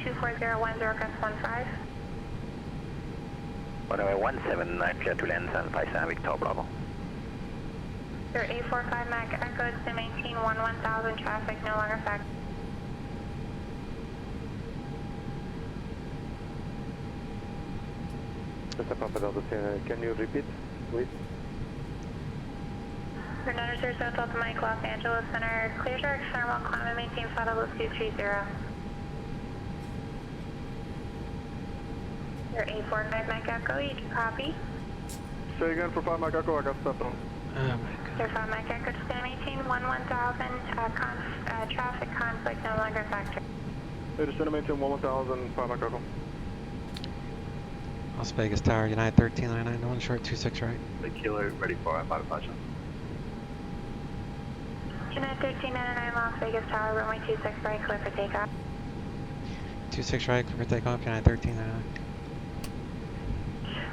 24010, gust 15. Runway 17, clear to land, 757, Victor Bravo. Your 845 Mac Echo to maintain 1000 traffic, no longer fact. Mr. Papa Delta Sierra, can you repeat, please? Renata South Delta Mike, Los Angeles Center, clear to thermal climate, maintain flight level 230. Your 845 Mike Echo, you can copy. Say again for 5 Mike Echo, I got stuff on. Oh my god. Your 5 Mike Echo, to maintain 1000, traffic conflict, no longer factor. Hey, just maintain 1000, 5 Mike Echo. Las Vegas Tower, United 1399, 1 short, 26 right. The killer, ready for my departure. United 1399, Las Vegas Tower, runway 26 right, clear for takeoff. 26 right, clear for takeoff, United 1399.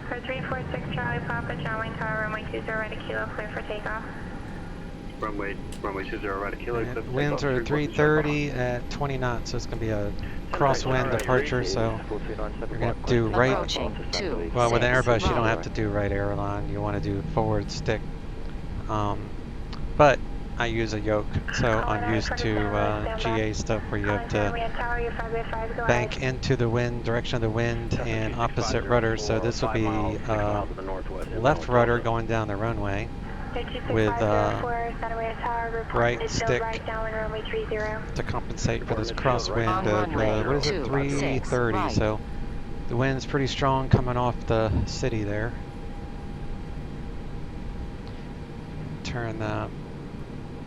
For 346 Charlie Papa, John Wayne Tower, runway 20 right to kilo, clear for takeoff. Runway 20 right to kilo. Yeah, winds are 330 at 20 knots, so it's going to be a crosswind departure, so you're going to do right. Well, with an Airbus, you don't have to do right aileron. You want to do forward stick. But I use a yoke, so I'm used to GA stuff where you have to bank into the wind, direction of the wind, and opposite rudder. So this will be left rudder going down the runway with right stick to compensate for this crosswind of, what is it, 330. So the wind's pretty strong coming off the city there. Turn the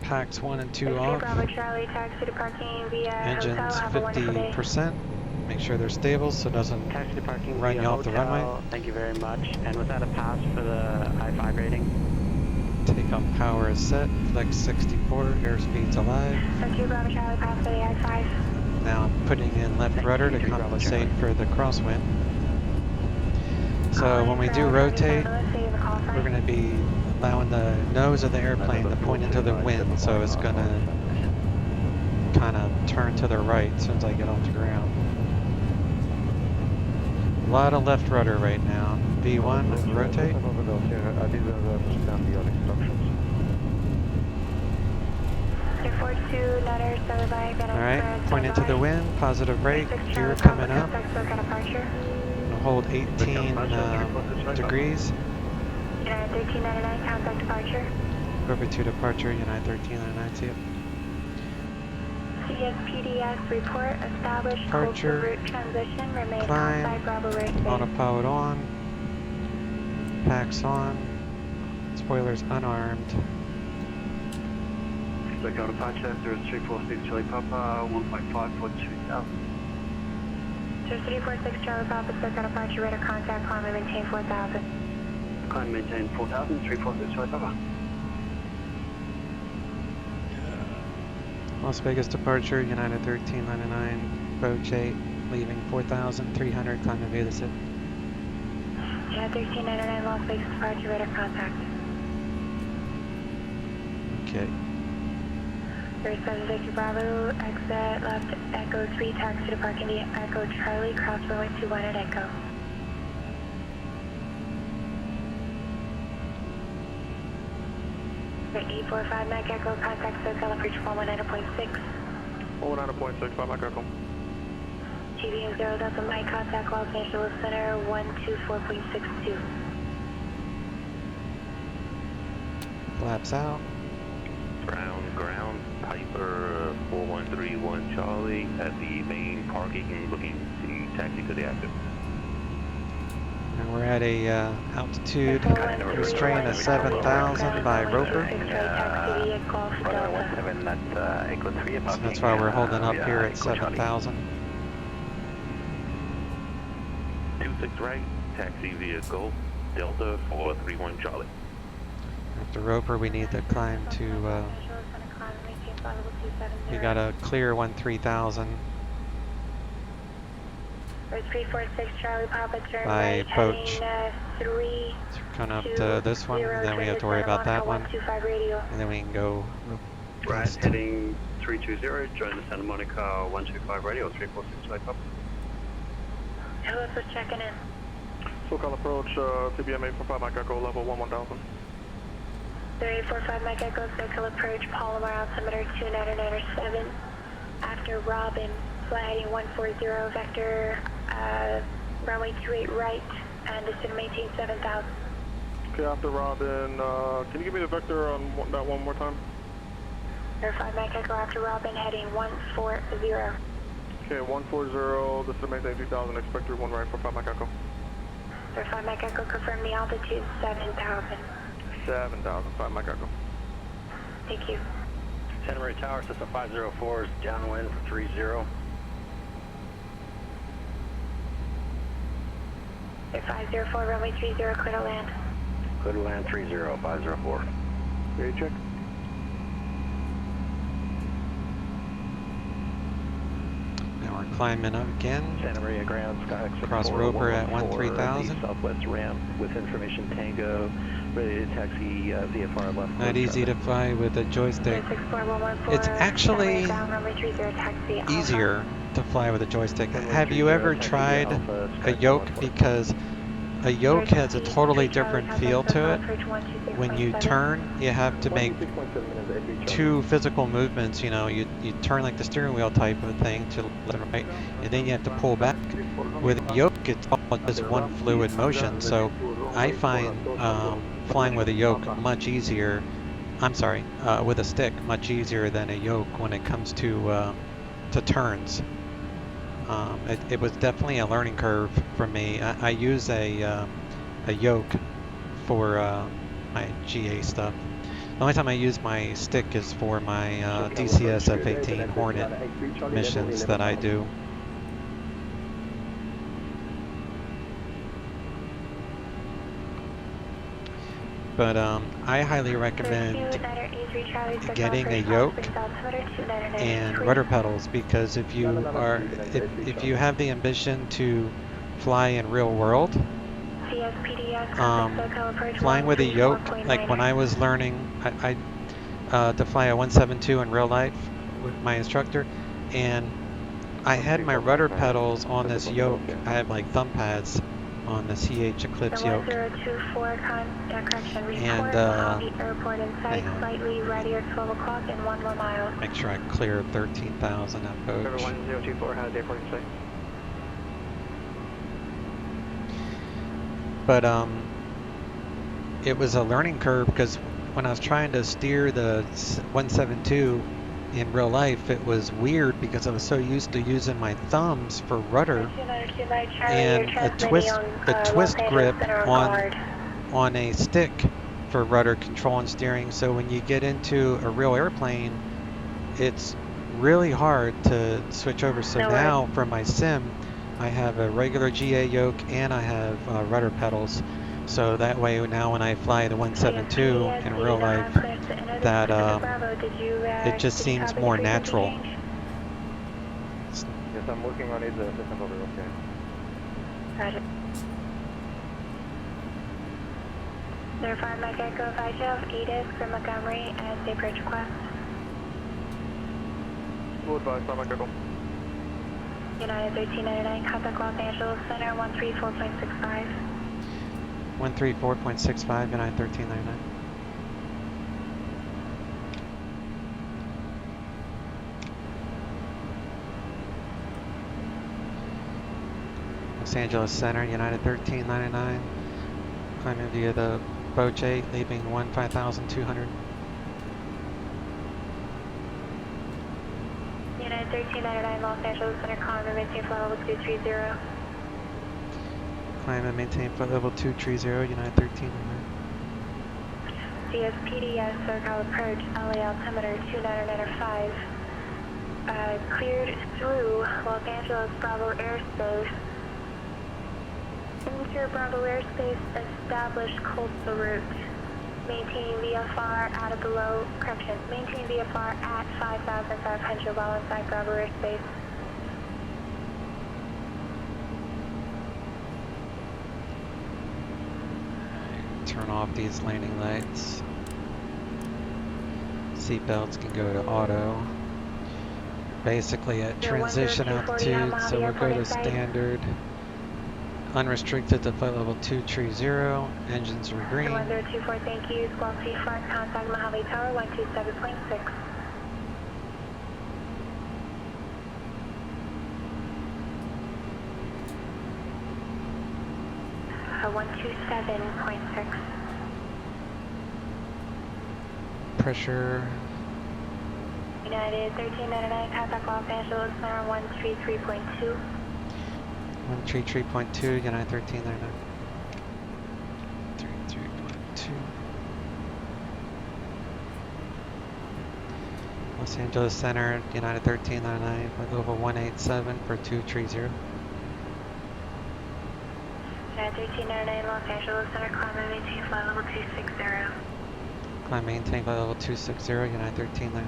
packs 1 and 2 off. Engines 50%. Make sure they're stable so it doesn't run you off the runway. Thank you very much. And was that a pass for the I-5 rating? Takeoff power is set. Flex 64. Airspeed's alive. Now I'm putting in left rudder to compensate for the crosswind. So when we do rotate, we're going to be allowing the nose of the airplane to point into the wind, so it's going to kind of turn to the right as soon as I get off the ground. A lot of left rudder right now. V1, rotate. Alright, point into the wind, positive brake, gear coming up. We'll hold 18 degrees. United 1399, contact departure. Over to departure, United 1399, see it. CSPDS report, established Departure, route transition, remain climb, outside Bravo Road space. autopilot on, packs on, spoilers unarmed. Go departure, 0346 Charlie Papa, 1.5 for 2000. 0346 Charlie Papa, circle departure, radar contact, climb and maintain 4000. Climb maintain 4000, 346 right over. Las Vegas departure, United 1399, approach 8, leaving 4,300, climb and view the SIP. United 1399, Las Vegas departure, radar contact. Okay. 37 Victor Bravo, exit left Echo 3, taxi to Park India, Echo Charlie, cross runway 21 at Echo. For 845 Mike Echo, contact SoCal approach 419.6. 419.6, 5 Mike Echo. GBM 0 Delta Mike, contact Los Angeles Center 124.62. Flaps out. Ground, Piper 4131 Charlie at the main parking, looking to taxi to the active. And we're at a altitude restraint of 7,000 by Roper. So that's why we're holding up here at 7,000. 26 right, taxi vehicle, Delta 431 Charlie. After Roper, we need to climb to, we got a clear 13,000 by approach. So we're coming up to this one, and then we have to worry about that one, and then we can go Right, heading 320, join the Santa Monica 125 radio, 346 right up. Hello, so checking in. SoCal approach, TBM 845 Mike Echo, level 1000. 3845 Mike Echo, SoCal approach, Palomar altimeter 2997. After Robin, flight heading 140, vector runway 28 right, and descend maintain 7,000. Okay, after Robin, can you give me the vector on that one more time? 05 Mike Echo, after Robin, heading 140. Okay, 140, descend maintain 3000, expect 31 right for 5 Mike Echo. 05 Mike Echo, confirm the altitude 7,000. 7,000, 5 Mike Echo. Thank you. Santa Maria Tower, system 504 is downwind for 30. 504, runway 30, clear to land. Clear to land 30, 504. Ready check. Now we're climbing up again. Santa Maria ground, sky Cross Roper at 13,000. Southwest ramp with information Tango, ready to taxi VFR left. Not easy to fly with a joystick. It's actually easier to fly with a joystick. Have you ever tried a yoke? Because a yoke has a totally different feel to it. When you turn, you have to make two physical movements. You know, you turn like the steering wheel type of thing to left and right, and then you have to pull back. With a yoke, it's all just one fluid motion. So I find flying with a yoke much easier. I'm sorry, with a stick much easier than a yoke when it comes to turns. It was definitely a learning curve for me. I use a yoke for my GA stuff. The only time I use my stick is for my DCS F-18 Hornet missions that I do. But I highly recommend getting a yoke and rudder pedals, because if you have the ambition to fly in real world, flying with a yoke, like when I was learning to fly a 172 in real life with my instructor, and I had my rudder pedals on this yoke. I have like thumb pads on the CH Eclipse yoke. And make sure I clear 13,000 approach. 1024, how's airport say? But it was a learning curve, because when I was trying to steer the 172 in real life, it was weird because I was so used to using my thumbs for rudder and a twist grip on a stick for rudder control and steering. So when you get into a real airplane, it's really hard to switch over. So now for my sim, I have a regular GA yoke and I have rudder pedals. So that way now when I fly the 172 in real life, that it just seems more natural. Yes, I'm working on it, system over, okay. Roger. Verify Mike Echo 512, Edith for Montgomery as a bridge request. Full advice, Mike Echo. United 1399, contact Los Angeles Center 134.65. 134.65, United 1399. Los Angeles Center, United 1399. Climbing via the Boche 8, leaving 15,200. United 1399, Los Angeles Center, climb and maintain flight level 230. Climb and maintain flight level 230, United 1399. CSPDS, circle approach, LA altimeter 2995. Cleared through Los Angeles Bravo airspace. Enter Bravo airspace, establish coastal route. Maintain VFR at maintain VFR at 5,500 while inside Bravo airspace. Turn off these landing lights. Seatbelts can go to auto. Basically at transition altitude, so we'll go to standard. Unrestricted to flight level 230. Engines are green. 1024, thank you. Squawk C-Front, contact Mojave Tower 127.6. 127.6. Pressure. United 1399, contact Los Angeles Center 133.2. 133.2, United 1399. 33.2. Los Angeles Center, United 1399, flight level 187 for 230. United 1399, Los Angeles Center, climb and maintain flight level 260. Climb maintain flight level 260, United 1399.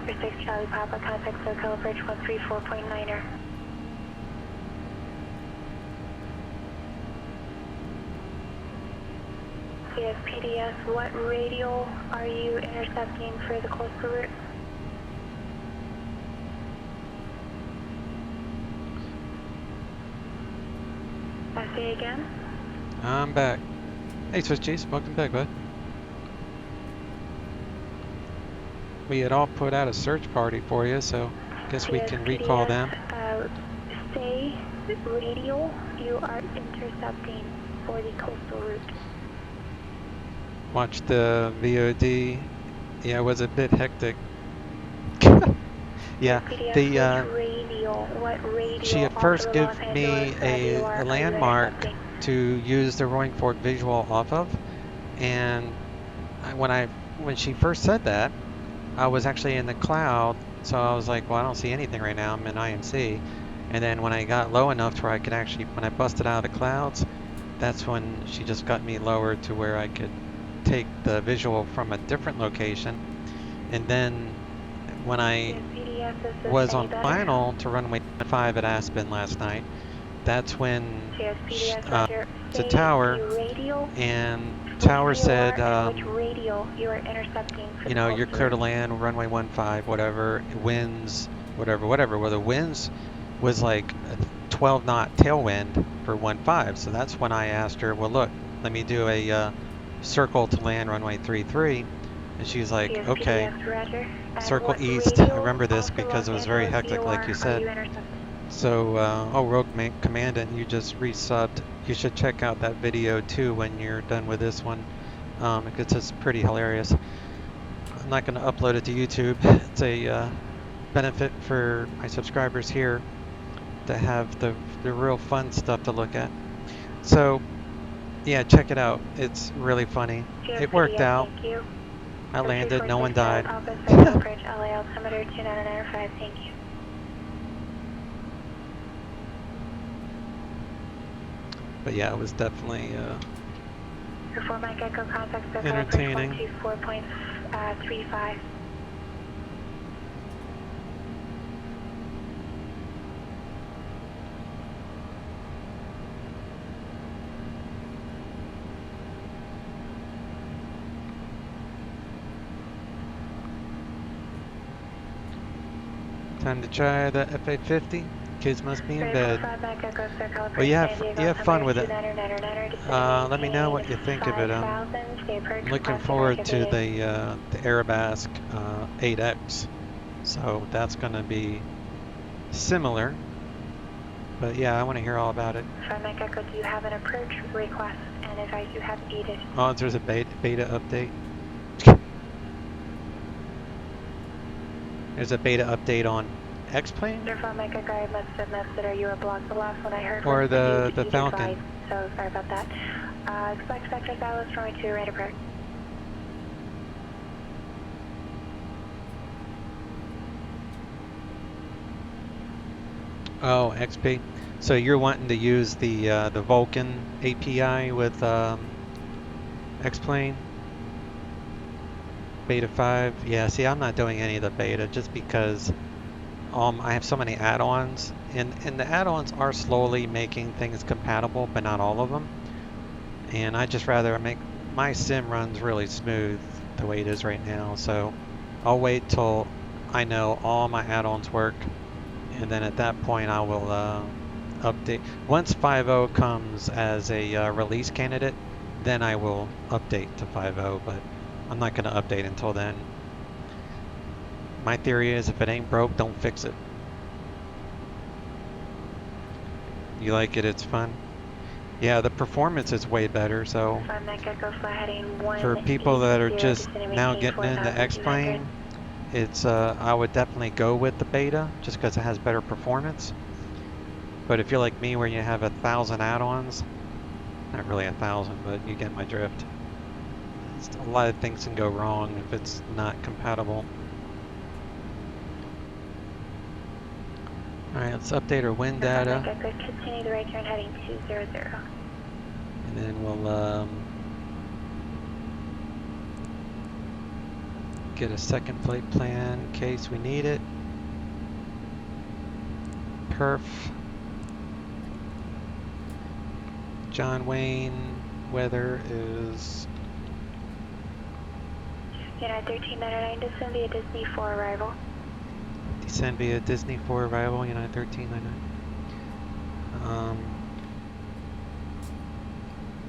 For 6 Charlie Papa, contact SoCal Bridge 134.9er. CSPDS, what radial are you intercepting for the coastal route? Say again? I'm back. Hey Swiss Cheese, welcome back, bud. We had all put out a search party for you, so I guess we can recall them. Say radial you are intercepting for the coastal route. Watch the VOD. Yeah, it was a bit hectic. Yeah, she had first given me a landmark to use the rolling forward visual off of, and when she first said that, I was actually in the cloud, so I was like, well, I don't see anything right now, I'm in IMC. And then when I got low enough to where I could actually, when I busted out of the clouds, that's when she just got me lower to where I could take the visual from a different location. And then when I was on final to runway 5 at Aspen last night, that's when the tower, and tower said, you know, you're clear to land, runway 15, whatever, winds, whatever. Well, the winds was like a 12 knot tailwind for 15, so that's when I asked her, well, look, let me do a circle to land runway 33, and she's like, okay, circle east. I remember this because it was very hectic, like you said. So, oh, Rogue Commandant, you just resubbed. You should check out that video too when you're done with this one, because it's pretty hilarious. I'm not going to upload it to YouTube. It's a benefit for my subscribers here to have the real fun stuff to look at. So, Yeah, check it out. It's really funny. It worked out. Thank you. I landed, no one died. Approach LA altimeter 2995, thank you. But yeah, it was definitely Before Mike Echo contacts the entertaining. 124.35. Time to try the F-850. Kids must be in bed. Well, you have fun with it. Let me know what you think of it. I'm looking forward to the Arabesque 8X. So that's going to be similar. But yeah, I want to hear all about it. Mike Echo, do you have an approach request? And advise you have EDIT. Oh, there's a beta update. There's a beta update on X-Plane? Mike Echo, I must have missed it. Are you a block? The last one I heard or was the Falcon? Advised, so sorry about that. Expect Spectre Silas runway 2, right approach. Oh, XP. So you're wanting to use the Vulcan API with X-Plane? Beta 5? Yeah, see, I'm not doing any of the beta just because I have so many add-ons, and the add-ons are slowly making things compatible, but not all of them. And I just rather make my sim runs really smooth the way it is right now. So I'll wait till I know all my add-ons work, and then at that point I will update. Once 5.0 comes as a release candidate, then I will update to 5.0, but I'm not going to update until then. My theory is if it ain't broke, don't fix it. You like it, it's fun. Yeah, the performance is way better, so for people that are just now getting into X-Plane, it's I would definitely go with the beta just because it has better performance. But if you're like me where you have 1,000 add-ons, not really 1,000, but you get my drift. A lot of things can go wrong if it's not compatible. Alright, let's update our wind data. Continue the right turn heading 200. And then we'll get a second flight plan in case we need it. Perf. John Wayne weather is United 1399, descend via Disney 4 arrival. Descend via Disney 4 arrival, United 1399.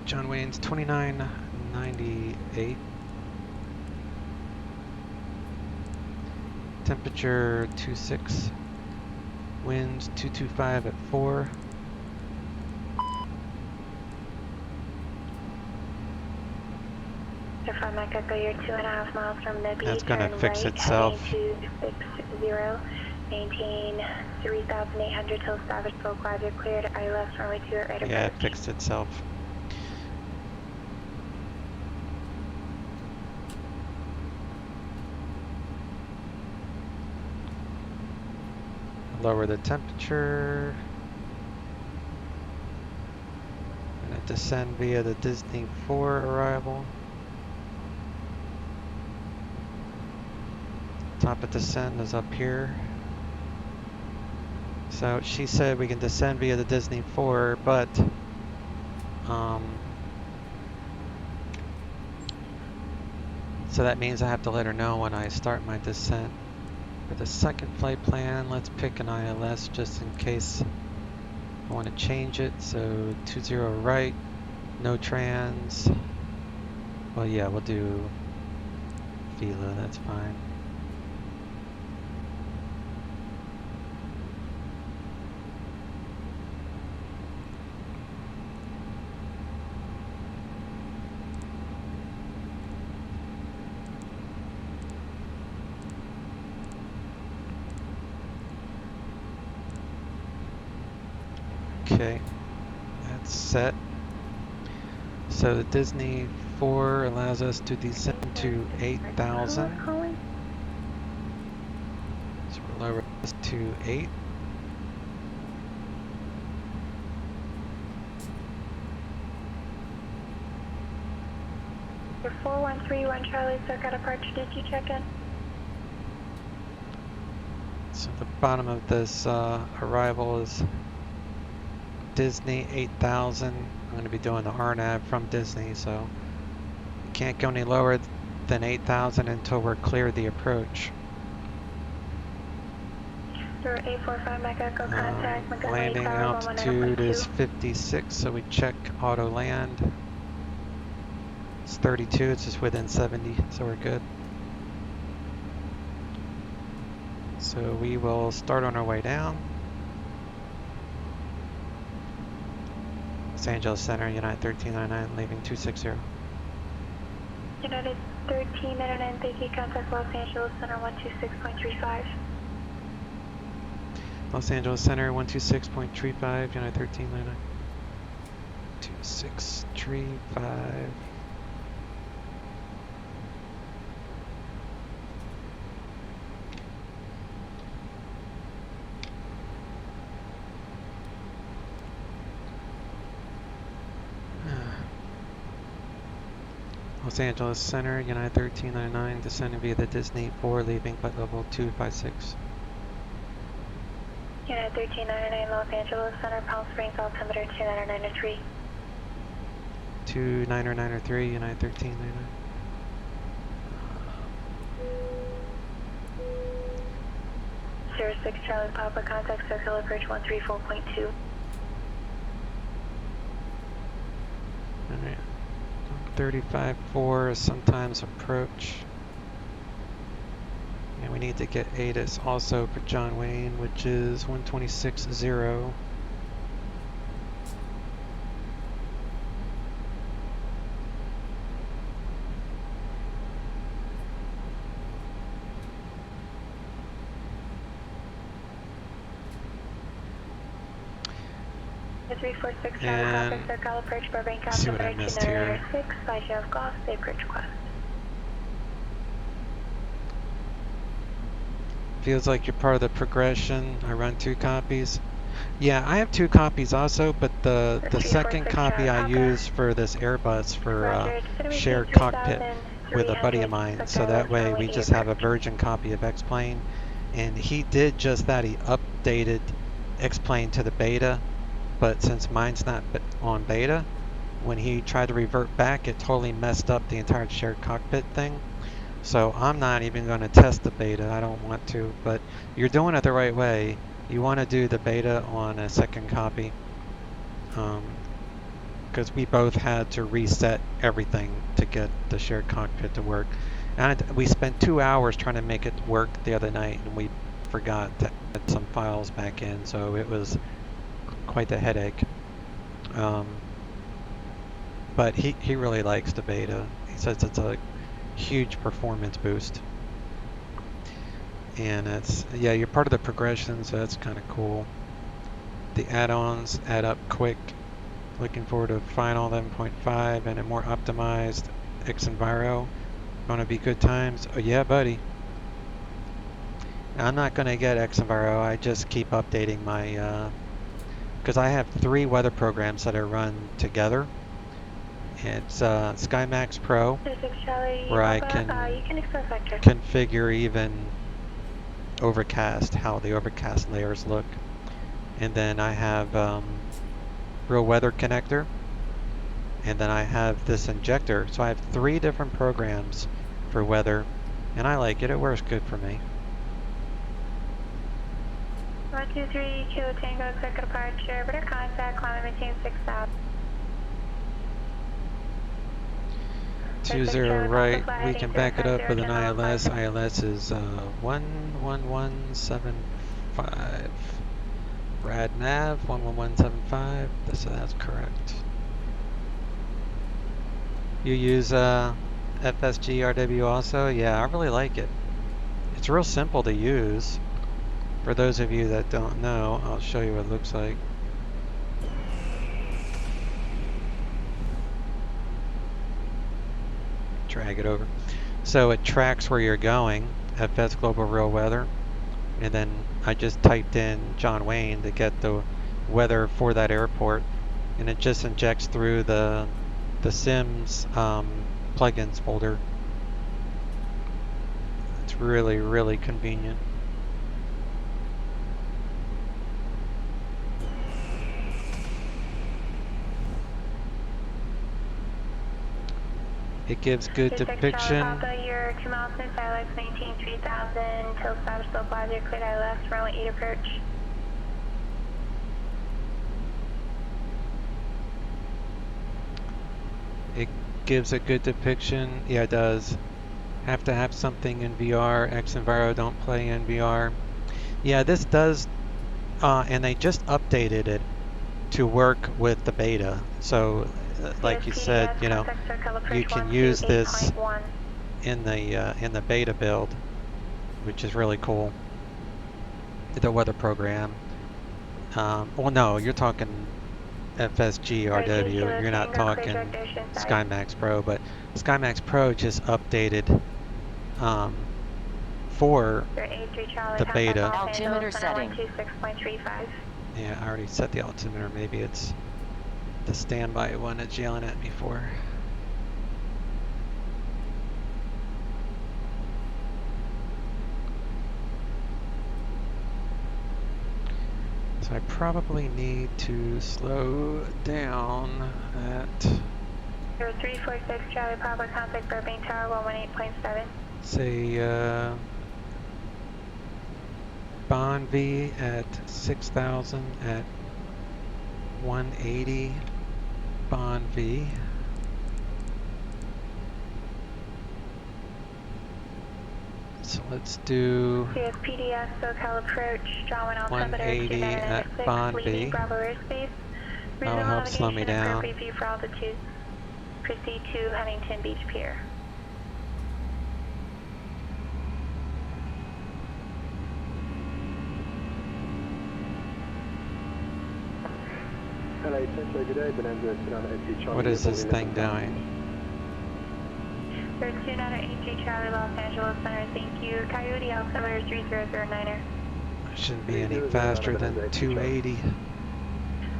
John Wayne's 2998. Temperature 26. Winds 225 at 4. Mike Echo, you're 2.5 miles from the beach. That's gonna fix right, itself. 260. Maintain 3,800 till Savage Boat Glide. You're cleared. ILS runway 2 at right approach. Yeah, it fixed itself. Lower the temperature. Gonna descend via the Disney 4 arrival. Top of descent is up here. So she said we can descend via the Disney 4, but so that means I have to let her know when I start my descent. For the second flight plan, let's pick an ILS just in case I want to change it. So 20 right, no trans. Well, yeah, we'll do Fila, that's fine. Okay, that's set. So the Disney 4 allows us to descend to 8,000. So we'll lower this to 8. Your 4131 Charlie, circuit approach, did you check in? So the bottom of this arrival is Disney 8,000. I'm going to be doing the RNAV from Disney, so we can't go any lower than 8,000 until we're clear the approach. Your 845 Mega Echo contact, Montgomery Landing Tower, altitude is 56, so we check auto land. It's 32, it's just within 70, so we're good. So we will start on our way down. Los Angeles Center, United 1399, leaving 260. United 1399, thank you, contact Los Angeles Center 126.35. Los Angeles Center 126.35, United 1399. 2635. Los Angeles Center, United 1399, descending via the Disney 4, leaving flight level 256. United 1399, Los Angeles Center, Palm Springs, altimeter 2993. 2993, United 1399. 06 Charlie Papa, contact circle approach 134.2. Alright. 35-4 is sometimes approach. And we need to get ATIS also for John Wayne, which is 126.0. The 346 Charlie Papa, circle approach Burbank, altimeter 2996, by Sheriff Goff, safe bridge request. Feels like you're part of the progression. I run 2 copies. Yeah, I have 2 copies also, but the second copy I use for this Airbus for shared cockpit with a buddy of mine. So that way we just have a virgin copy of X-Plane. And he did just that. He updated X-Plane to the beta, but since mine's not on beta, when he tried to revert back, it totally messed up the entire shared cockpit thing. So I'm not even going to test the beta. I don't want to, but you're doing it the right way. You want to do the beta on a second copy, because we both had to reset everything to get the shared cockpit to work. And we spent 2 hours trying to make it work the other night, and we forgot to add some files back in, so it was quite a headache. But he really likes the beta. He says it's a huge performance boost, and it's, yeah, you're part of the progression, so that's kind of cool. The add-ons add up quick. Looking forward to final 11.5 and a more optimized X-Enviro. Gonna be good times. Oh yeah, buddy. I'm not gonna get X-Enviro. I just keep updating my because I have 3 weather programs that I run together. It's SkyMax Pro, where I can configure even overcast, how the overcast layers look. And then I have Real Weather Connector. And then I have this injector. So I have 3 different programs for weather. And I like it. It works good for me. 123 Kilo Tango, circuit departure, better contact, climate maintain 6,000. 20 right, we can back it up with an ILS. ILS is 11175. Rad nav 11175. So that's correct. You use FSG RW also? Yeah, I really like it. It's real simple to use. For those of you that don't know, I'll show you what it looks like. drag it over. So it tracks where you're going, FS Global Real Weather, and then I just typed in John Wayne to get the weather for that airport, and it just injects through the Sims plugins folder. It's really, really convenient. It gives good depiction. You're 2 miles since ILS, maintain 3000 till stop, slow positive, cleared ILS, runway 8 approach. It gives a good depiction. Yeah, it does. Have to have something in VR. X-Enviro don't play in VR. Yeah, this does, and they just updated it to work with the beta. So, like you said, you know, you can use this in the beta build, which is really cool. The weather program. Well, no, you're talking FSG RW. You're not talking SkyMax Pro, but SkyMax Pro just updated for the beta. Altimeter setting. Yeah, I already set the altimeter. Maybe it's the standby one that's yelling at me for. So I probably need to slow down at 0346 Charlie Papa, contact Burbank Tower 118.7. Say Bond V at 6,000 at 180 Bond V. So let's do CSPDS SoCal approach, John 180 at Bond V. That'll help slow me down. For altitude. Proceed to Huntington Beach Pier. What is this thing doing? 2980 Charlie, Los Angeles Center, thank you. Coyote altimeter 3009er. Shouldn't be any faster than 280.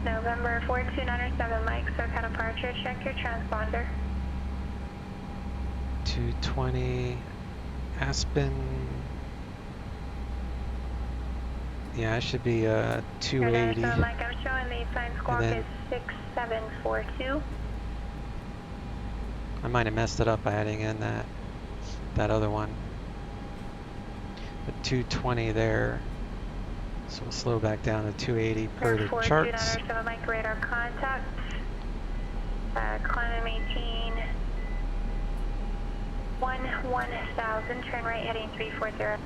November 42907 Mike, SoCal departure, check your transponder. 220 Aspen. Yeah, it should be 280. So Mike, I'm showing the sign squawk is 6742. I might have messed it up by adding in that other one. The 220 there. So we'll slow back down to 280 per the charts. 4297 Mike, radar contact. Climb and maintain 1000, turn right heading 340.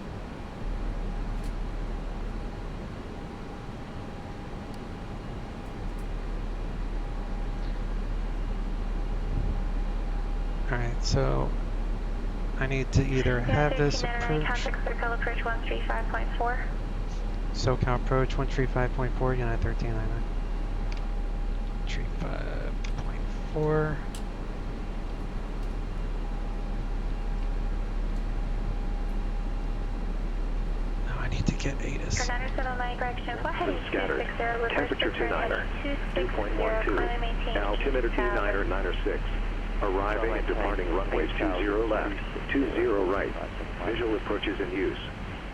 Alright, so I need to either have this approach. SoCal approach 135.4. SoCal approach 135.4, United 1399. 135.4. Now I need to get ATIS. Scattered. Temperature 29er. 2.12. Altimeter 29906. Arriving and departing runways 20 left, 20 right. Visual approaches in use.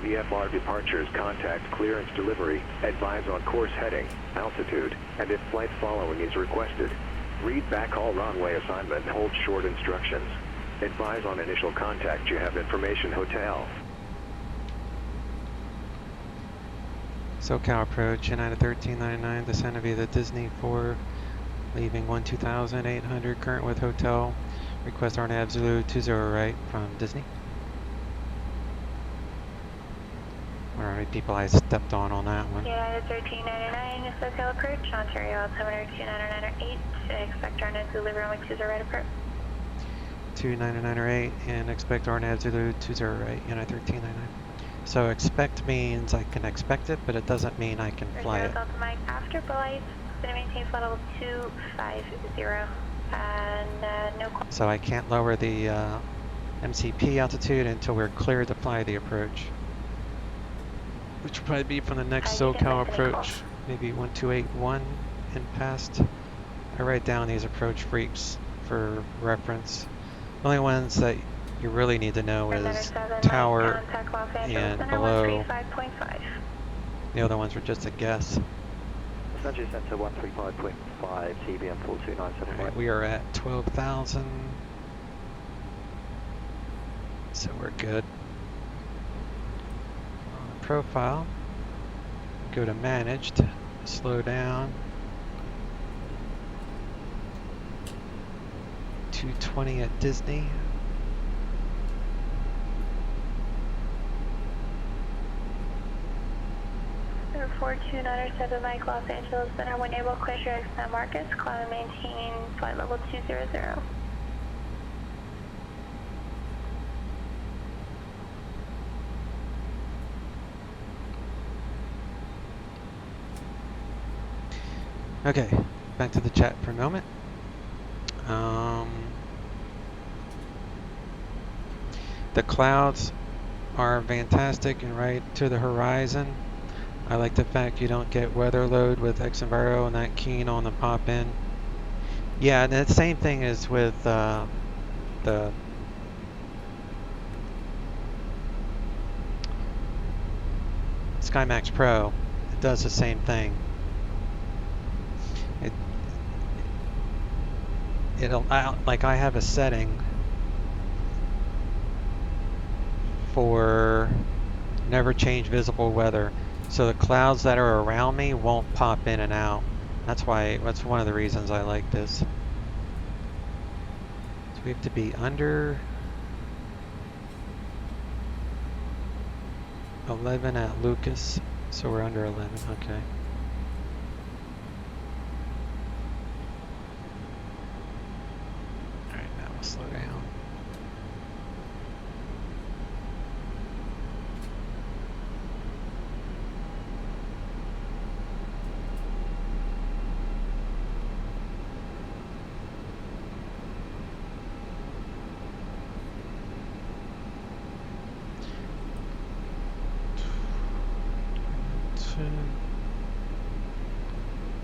VFR departures, contact, clearance, delivery, advise on course heading, altitude, and if flight following is requested. Read back all runway assignment, hold short instructions. Advise on initial contact, you have information hotel. SoCal approach, United 1399, descend via the Disney 4, leaving 12800, current with hotel. Request RNAV Zulu 20 right from Disney. Or how many people I stepped on that one. United 1399, SoCal approach, Ontario altimeter 29908, expect RNAV Zulu runway 20 right approach. 29908 and expect RNAV Zulu 20 right, United 1399. So expect means I can expect it, but it doesn't mean I can fly it. Delta Mike, after flight, going to maintain flight level 250. And no call. So I can't lower the MCP altitude until we're cleared to fly the approach. Which will probably be from the next SoCal approach, maybe 1281 and past. I write down these approach freaks for reference. The only ones that you really need to know is tower and below. The other ones are just a guess. Central Center 135.5, TBM 42975. Alright, we are at 12,000. So we're good. On the profile, go to managed, slow down. 220 at Disney. Center 4297 Mike, Los Angeles Center, when able, clear your San Marcos, climb and maintain flight level 200. Okay, back to the chat for a moment. The clouds are fantastic and right to the horizon. I like the fact you don't get weather load with X-Enviro and not keen on the pop in. Yeah, and the same thing is with the SkyMax Pro. It does the same thing. It'll, like I have a setting for never change visible weather, so the clouds that are around me won't pop in and out. That's one of the reasons I like this. So we have to be under 11 at Lucas, so we're under 11, okay. Alright, now we'll slow down.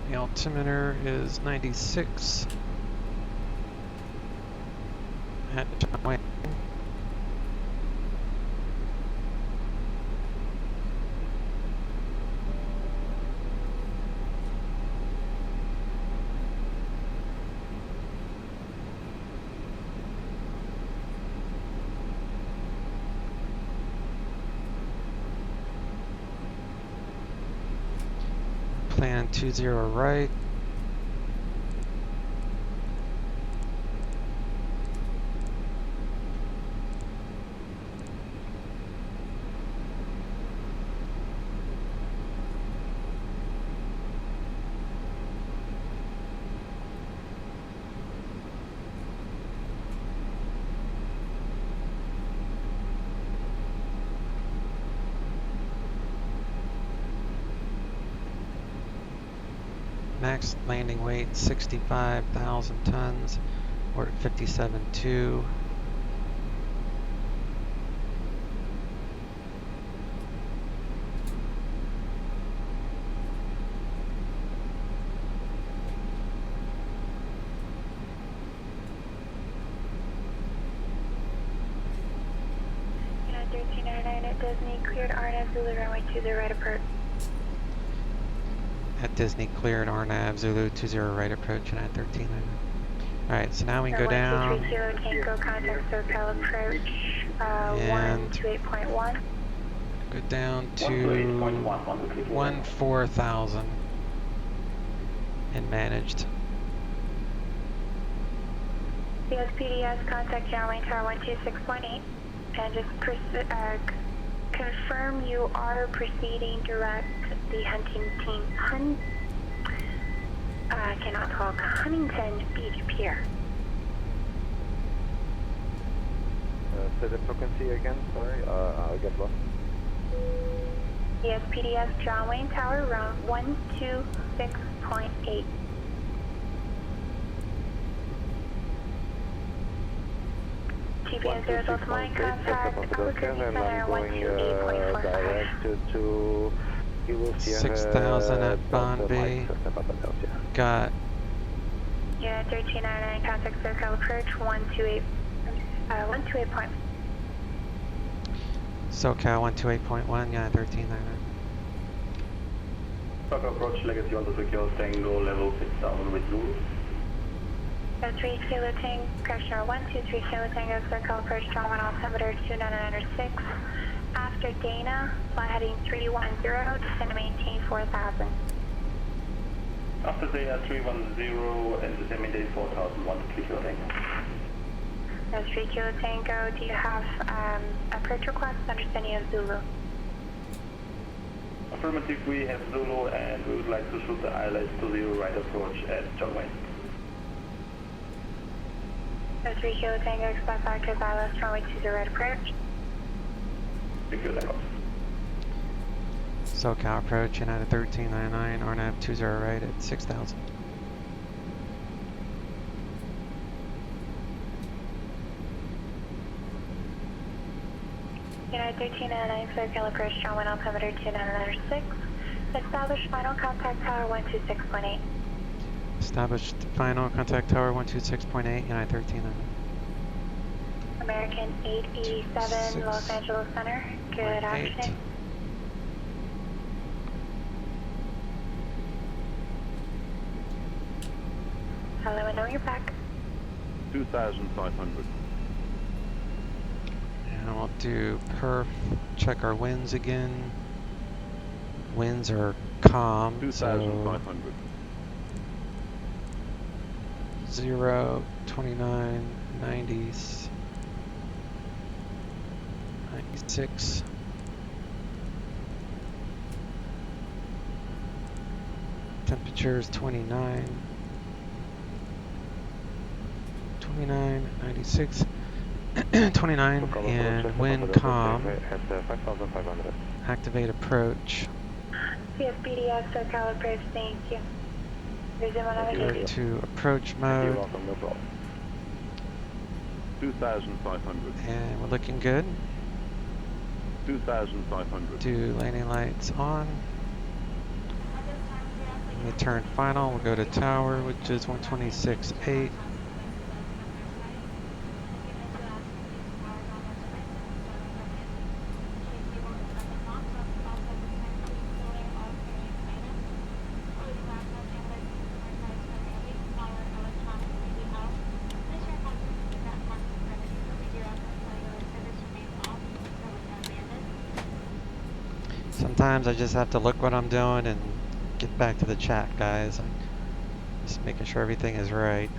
The altimeter is 96 at John Wayne. Plan 20 right. Max landing weight 65,000 tons. We're at 57.2. United 1399 at Disney, cleared RNF Zulu runway 20 right approach. At Disney, cleared RNAV Zulu 20 right approach, United 1399. Alright, so now we can go down. Tango, contact SoCal approach, 128.1. Go down to 14,000 and managed. CSPDS, contact John Wayne Tower 126.8, and just confirm you are proceeding direct the Huntington Beach Pier. Say the frequency again, sorry, I get lost. CSPDS, John Wayne Tower, round 126.8. TPN 0 Delta Mike, contact Albuquerque Center 128.45. Direct to Kilo Sierra 6,000 at Bonby. Got Unit 1399, contact SoCal approach 128. 128. SoCal 128.1, yeah, 1399. SoCal approach, Legacy 1 to secure, Tango level 6000 with Zulu. 3 Kilo Tango, crash number 123 Kilo Tango, SoCal approach, John 1 altimeter 29906. After Dana, fly heading 310, descend to maintain 4000. After Dana 310 and descend maintain 4000, 1 to 3 Kilo Tango. 3 Kilo Tango, do you have approach request? Understanding of Zulu. Affirmative, we have Zulu and we would like to shoot the ILS 20 right approach at John Wayne. 3 Kilo Tango, expect factors ILS runway 20 right approach. 3 Kilo Tango. SoCal approach, United 1399, RNAV 20 right at 6,000. United 1399, SoCal approach, John 1 altimeter 29906. Establish final contact tower 126.8. Established final contact tower 126.8, United 1399. American 887, Los Angeles Center. Good afternoon. Hello, I know you're back. 2,500. And we'll do perf, check our winds again. Winds are calm, 2,500. So 0, 29, 90s, 96. Temperature is 29, 96, 29, and wind calm. Activate approach. CSBDS, SoCal approach, thank you. Resume on navigation. To approach mode. 2,500. And we're looking good. 2,500. Do landing lights on. When we turn final, we'll go to tower, which is 126.8. Sometimes I just have to look what I'm doing and get back to the chat, guys. I'm just making sure everything is right.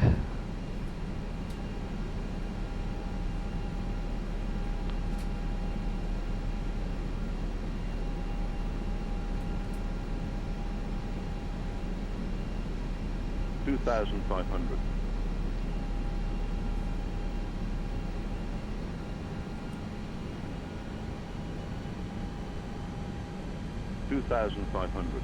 $2,500. 2,500.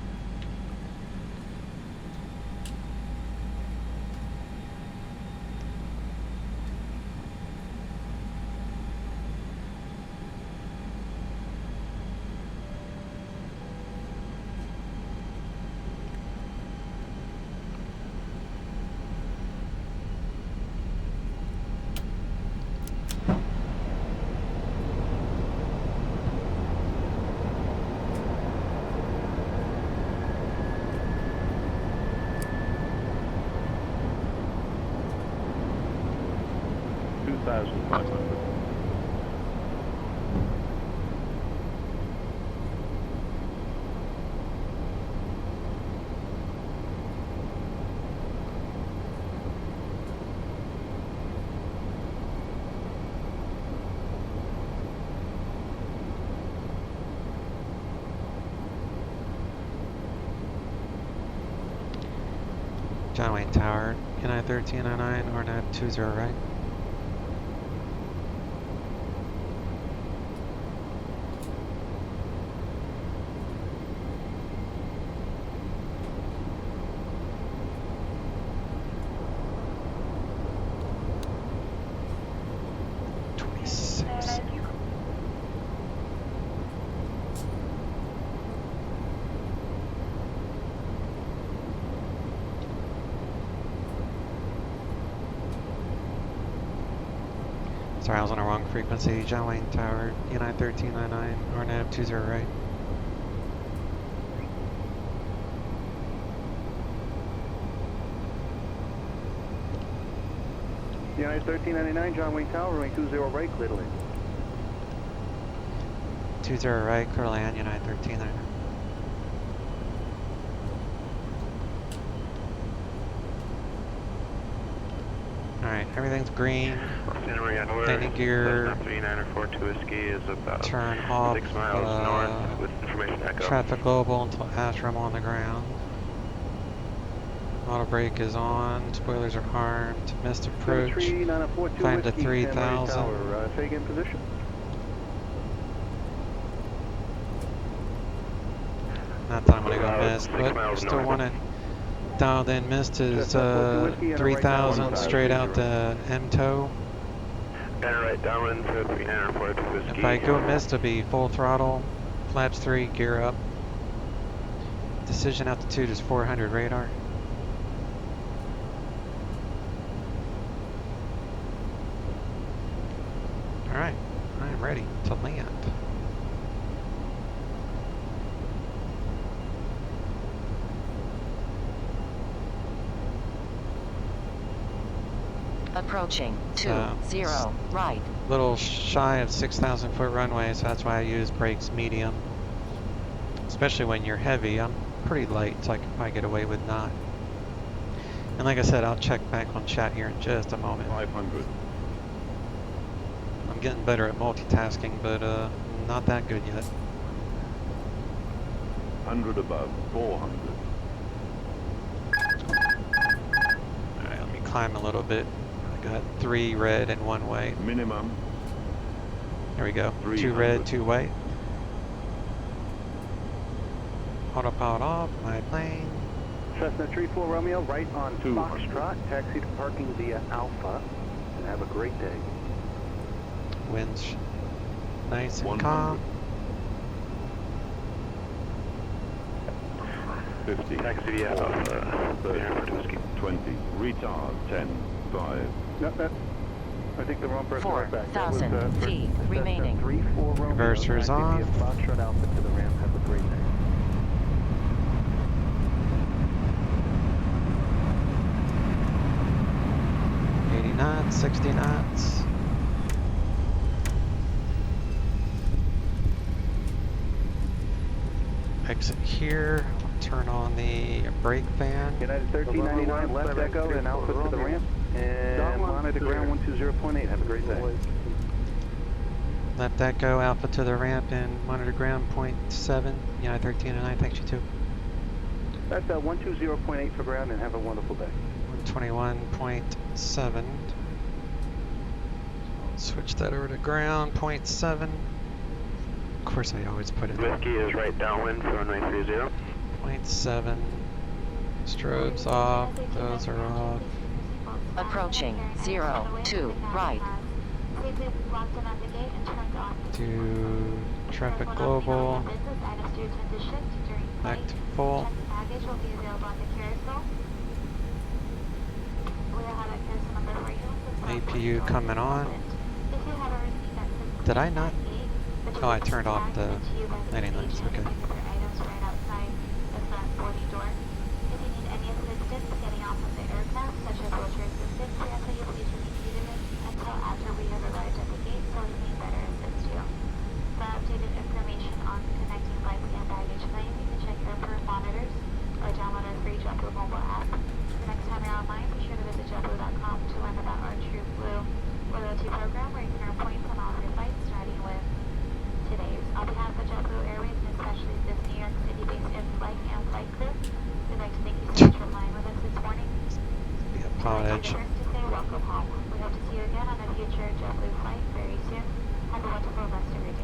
2,500. John Wayne Tower, United 1309, RNAV 20 right. Sorry, I was on the wrong frequency. John Wayne Tower, United 1399, or nav 20 right. United 1399, John Wayne Tower, runway 20 right, clear to land. 20 right, clear to land, United 1399. Alright, everything's green. Landing gear. Turn off 6 miles north with information echo. traffic global until Astrum on the ground. Auto brake is on. Spoilers are armed. Missed approach. 5 to 3,000. Say again position. Not that I'm gonna go missed, but still want to dialed in. Missed is 3,000 straight out to MTOW. And right downwind for 3904 Whiskey. If I go missed, it'll be full throttle. Flaps 3, gear up. Decision altitude is 400 radar. Alright, I am ready to land. Approaching 20 right. Little shy of 6,000 foot runway, so that's why I use brakes medium. Especially when you're heavy, I'm pretty light, so I can probably get away with not. And like I said, I'll check back on chat here in just a moment. 500. I'm getting better at multitasking, but not that good yet. 100 above, 400. Alright, let me climb a little bit. I got 3 red and 1 white. Minimum. There we go. 2 red, 2 white. Autopilot off, my plane. Cessna 34 Romeo, right on Foxtrot. Taxi to parking via Alpha. And have a great day. Winds nice and calm. 50. Taxi via Alpha. 30. 20. Retard. 10. 5. No, I think the wrong person went back. 4,000 feet remaining. 34 Romeo. Reversers off. Taxi via Foxtrot Alpha to the ramp. Have a great day. 80 knots, 60 knots. Exit here. Turn on the brake fan. United 1399, left echo and Alpha to the ramp. And monitor ground 120.8. Have a great day. Left echo, Alpha to the ramp, and monitor ground 0.7. United 1309, thanks you too. That's 120.8 for ground and have a wonderful day. 121.7. Switch that over to ground 0.7. Of course, I always put it. Whiskey is right downwind for runway 30. 0.7. Strobes off. Those are off. Approaching 02 right. Do traffic global. Back to full. APU coming on. Did I not? Oh, I turned off the landing lights. Okay. PilotEdge. Welcome home. We hope to see you again on a future JetBlue flight very soon. Have a wonderful rest of your day.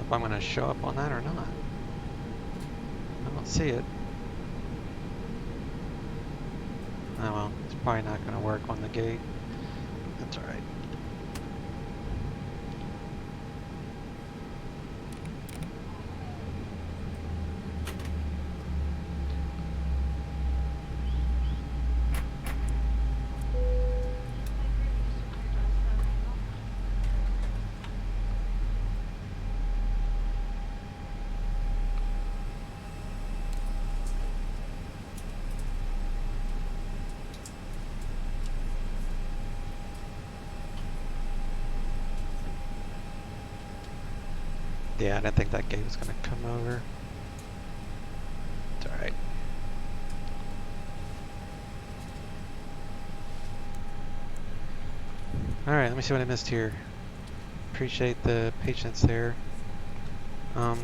if I'm going to show up on that or not. I don't see it. Oh well, it's probably not going to work on the gate. That's alright. Yeah, I didn't think that gate was going to come over. It's alright. Alright, let me see what I missed here. Appreciate the patience there. I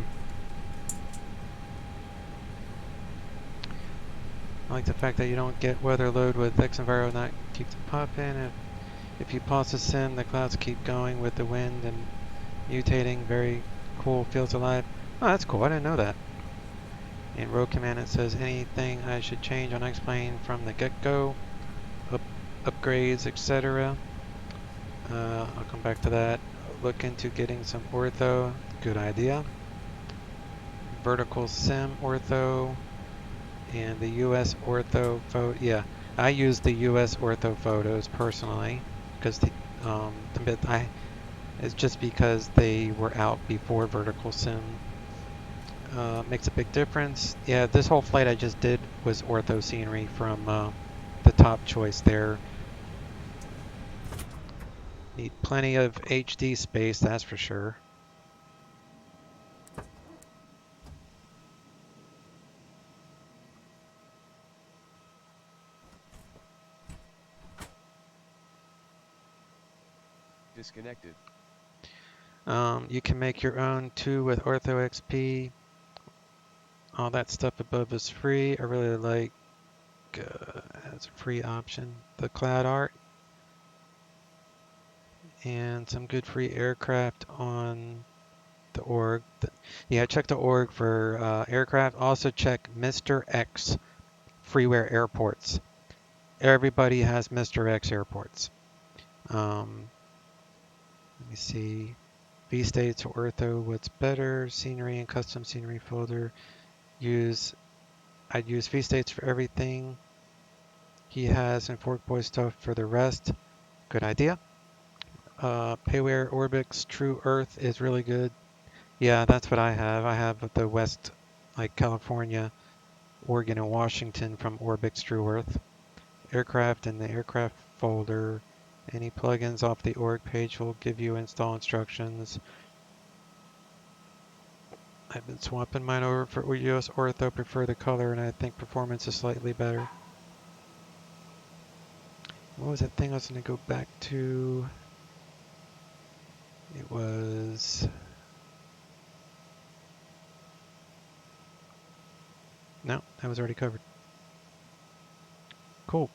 like the fact that you don't get weather load with X-Enviro not keep the pop in. If you pause the sim, the clouds keep going with the wind and mutating. Very cool, feels alive. Oh, that's cool, I didn't know that. In road command it says anything I should change on X-Plane from the get-go, upgrades, etc. I'll come back to that. Look into getting some ortho, good idea. Vertical sim ortho, and the US ortho photo. Yeah, I use the US ortho photos personally because it's just because they were out before vertical sim. Makes a big difference. Yeah, this whole flight I just did was ortho scenery from the top choice there. Need plenty of HD space, that's for sure. Disconnected. You can make your own too with Ortho XP. All that stuff above is free. I really like as a free option the cloud art and some good free aircraft on the org. Yeah, check the org for aircraft. Also check Mr. X freeware airports. Everybody has Mr. X airports. Let me see. V-States or Ortho, what's better? Scenery and custom scenery folder. I'd use V-States for everything. He has and Fork Boy stuff for the rest. Good idea. Payware Orbix True Earth is really good. Yeah, that's what I have. I have the West, like California, Oregon, and Washington from Orbix True Earth. Aircraft in the aircraft folder. Any plugins off the org page will give you install instructions. I've been swapping mine over for US Ortho, prefer the color, and I think performance is slightly better. What was that thing I was going to go back to? It was... No, that was already covered. Cool.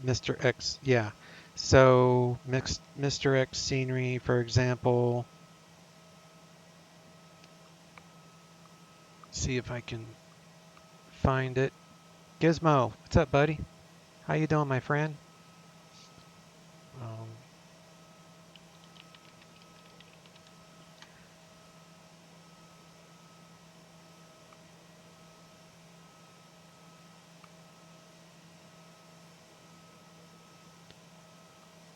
Mr. X, yeah. So, Mr. X scenery, for example. See if I can find it. Gizmo, what's up, buddy? How you doing, my friend?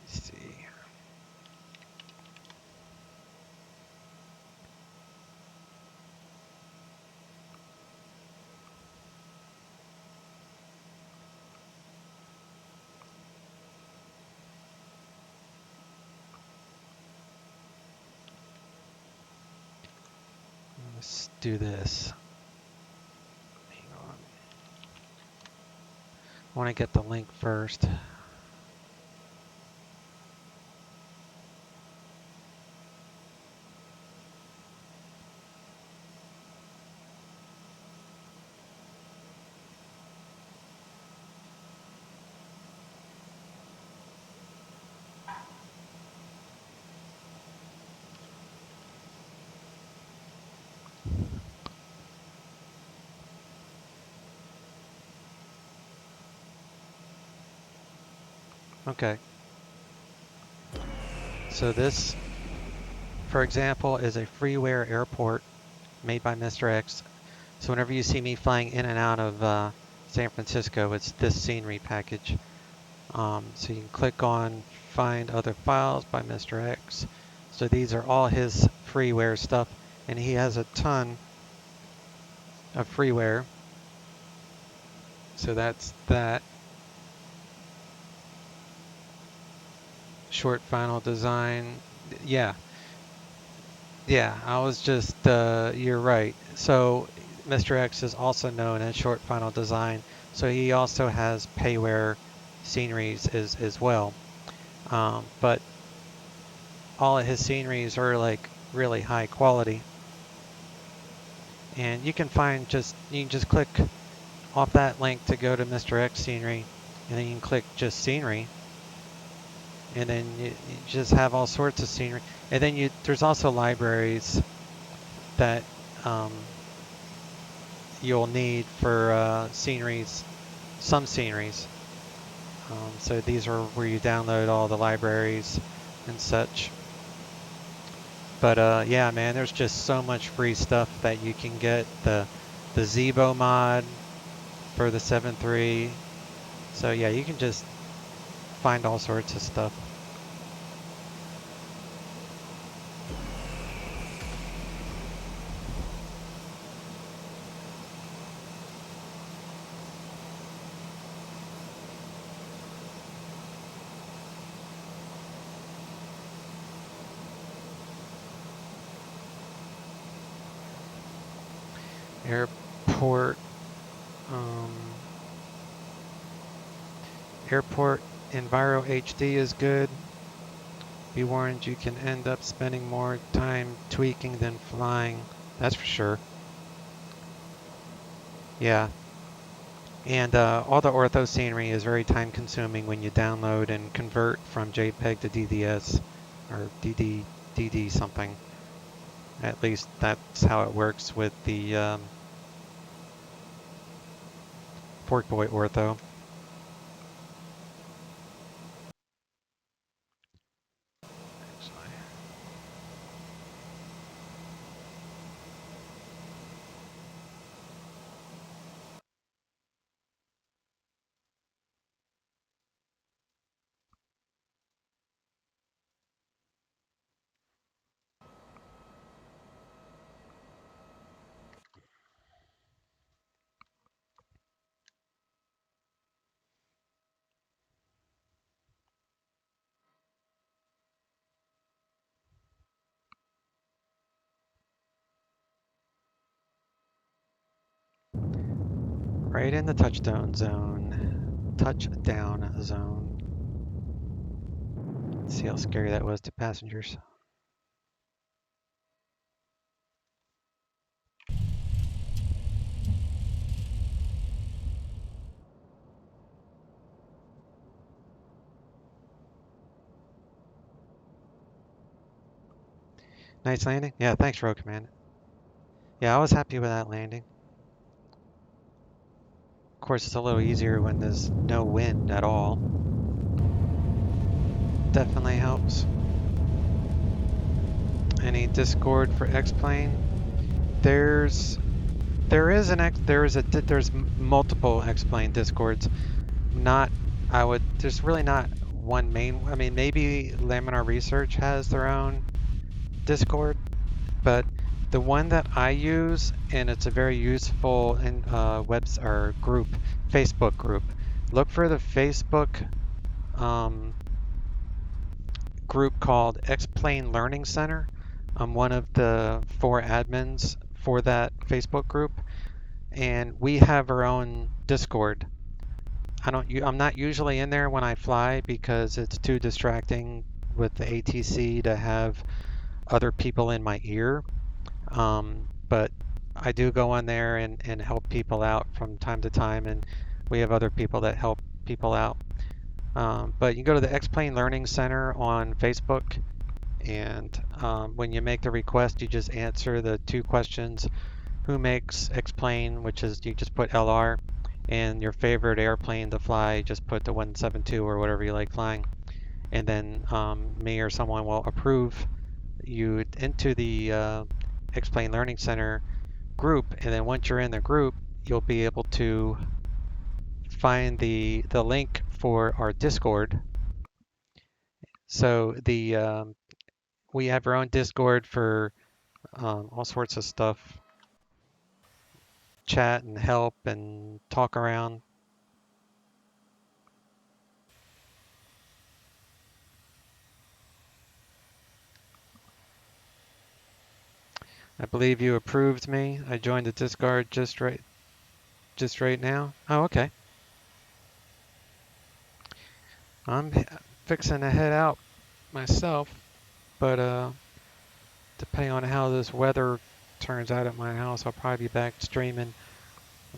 Let's see. Let's do this. Hang on. I want to get the link first. Okay. So this, for example, is a freeware airport made by Mr. X. So whenever you see me flying in and out of San Francisco, it's this scenery package. So you can click on Find Other Files by Mr. X. So these are all his freeware stuff, and he has a ton of freeware. So that's that. Short final design. Yeah. Yeah, I was just, you're right. So Mr. X is also known as Short Final Design. So he also has payware sceneries as well. But all of his sceneries are like really high quality. And you can just click off that link to go to Mr. X scenery, and then you can click just scenery. And then you just have all sorts of scenery. And then there's also libraries that you'll need for sceneries, some sceneries. So these are where you download all the libraries and such. But yeah, man, there's just so much free stuff that you can get. The Zebo mod for the 7.3. So yeah, you can just find all sorts of stuff. Airport, Airport Enviro HD is good. Be warned, you can end up spending more time tweaking than flying. That's for sure. Yeah. And all the ortho scenery is very time consuming when you download and convert from JPEG to DDS or DD something. At least that's how it works with the Fork Boy ortho. Right in the touchdown zone. Touchdown zone. Let's see how scary that was to passengers. Nice landing? Yeah, thanks, Road Command. Yeah, I was happy with that landing. Of course, it's a little easier when there's no wind at all. Definitely helps. Any Discord for X-Plane? There's multiple X-Plane Discords. There's really not one main. I mean, maybe Laminar Research has their own Discord, but the one that I use, and it's a very useful group, Facebook group. Look for the Facebook group called X-Plane Learning Center. I'm one of the 4 admins for that Facebook group, and we have our own Discord. I'm not usually in there when I fly because it's too distracting with the ATC to have other people in my ear. But I do go on there and help people out from time to time, and we have other people that help people out. But you go to the X-Plane Learning Center on Facebook, and when you make the request, you just answer the 2 questions. Who makes X-Plane, which is you just put LR, and your favorite airplane to fly, just put the 172 or whatever you like flying. And then me or someone will approve you into the X-Plane Learning Center group. And then once you're in the group, you'll be able to find the link for our Discord. So we have our own Discord for all sorts of stuff, chat and help and talk around. I believe you approved me. I joined the Discord just right now. Oh, okay. I'm fixing to head out myself, but depending on how this weather turns out at my house, I'll probably be back streaming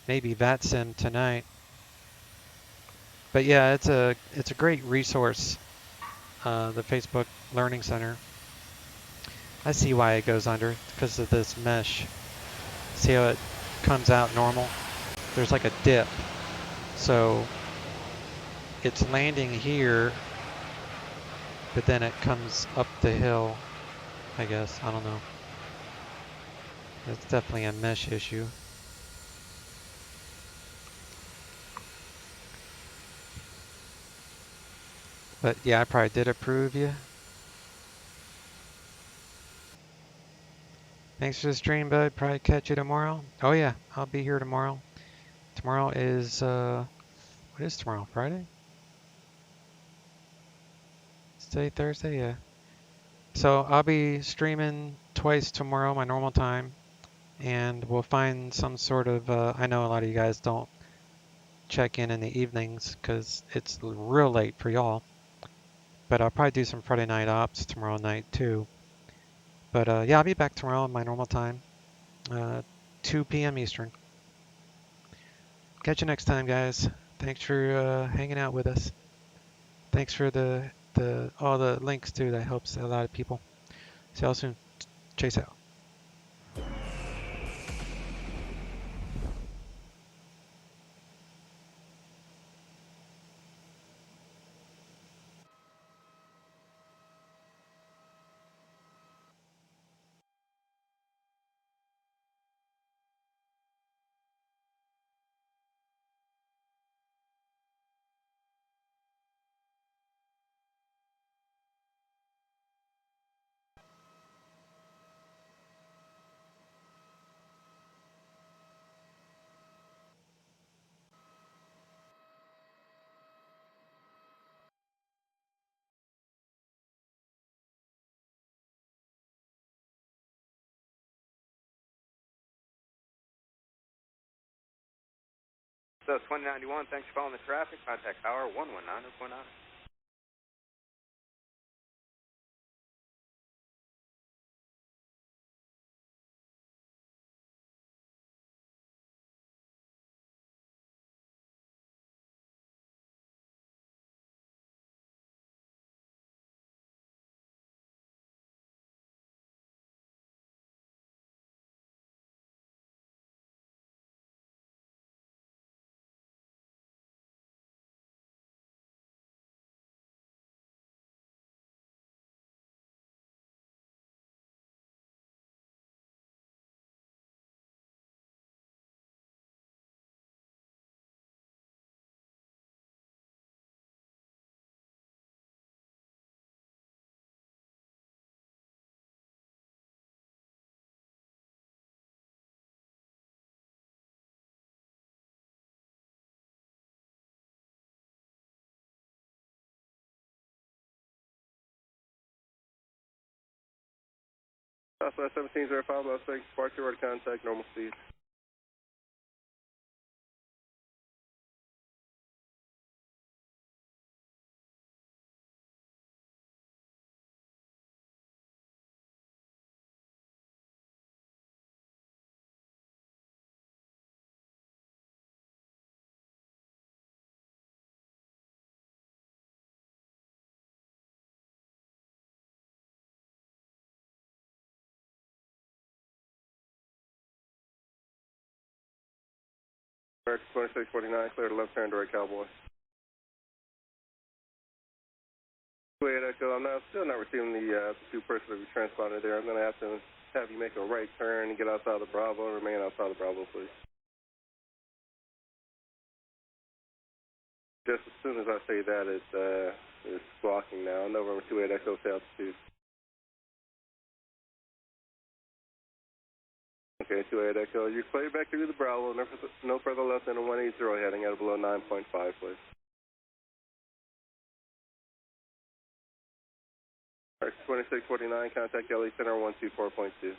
maybe VATSIM tonight. But yeah, it's a great resource, the Facebook Learning Center. I see why it goes under, because of this mesh. See how it comes out normal? There's like a dip. So it's landing here, but then it comes up the hill, I guess. I don't know. It's definitely a mesh issue. But yeah, I probably did approve you. Thanks for the stream, bud. Probably catch you tomorrow. Oh yeah, I'll be here tomorrow. Tomorrow is, what is tomorrow? Friday? Is today Thursday? Yeah. So I'll be streaming twice tomorrow, my normal time. And we'll find some sort of, I know a lot of you guys don't check in the evenings because it's real late for y'all. But I'll probably do some Friday night ops tomorrow night too. But yeah, I'll be back tomorrow at my normal time, 2 p.m. Eastern. Catch you next time, guys. Thanks for hanging out with us. Thanks for all the links too. That helps a lot of people. See y'all soon. Chase out. So 2091, thanks for following the traffic. Contact tower 119.9. Southwest 1705, Mustang, departure, ready to contact, normal speed. 2649, clear to left turn to right cowboy. 28 Echo, I'm still not receiving the two person that we transponded there. I'm going to have you make a right turn and get outside the Bravo and remain outside the Bravo, please. Just as soon as I say that, it's blocking now. November 28 Echo to altitude. Okay, 28 Echo, you're clear back through the Bravo, no further left than a 180 heading at below 9.5, please. 2649, contact LA Center 124.2.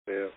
Yeah.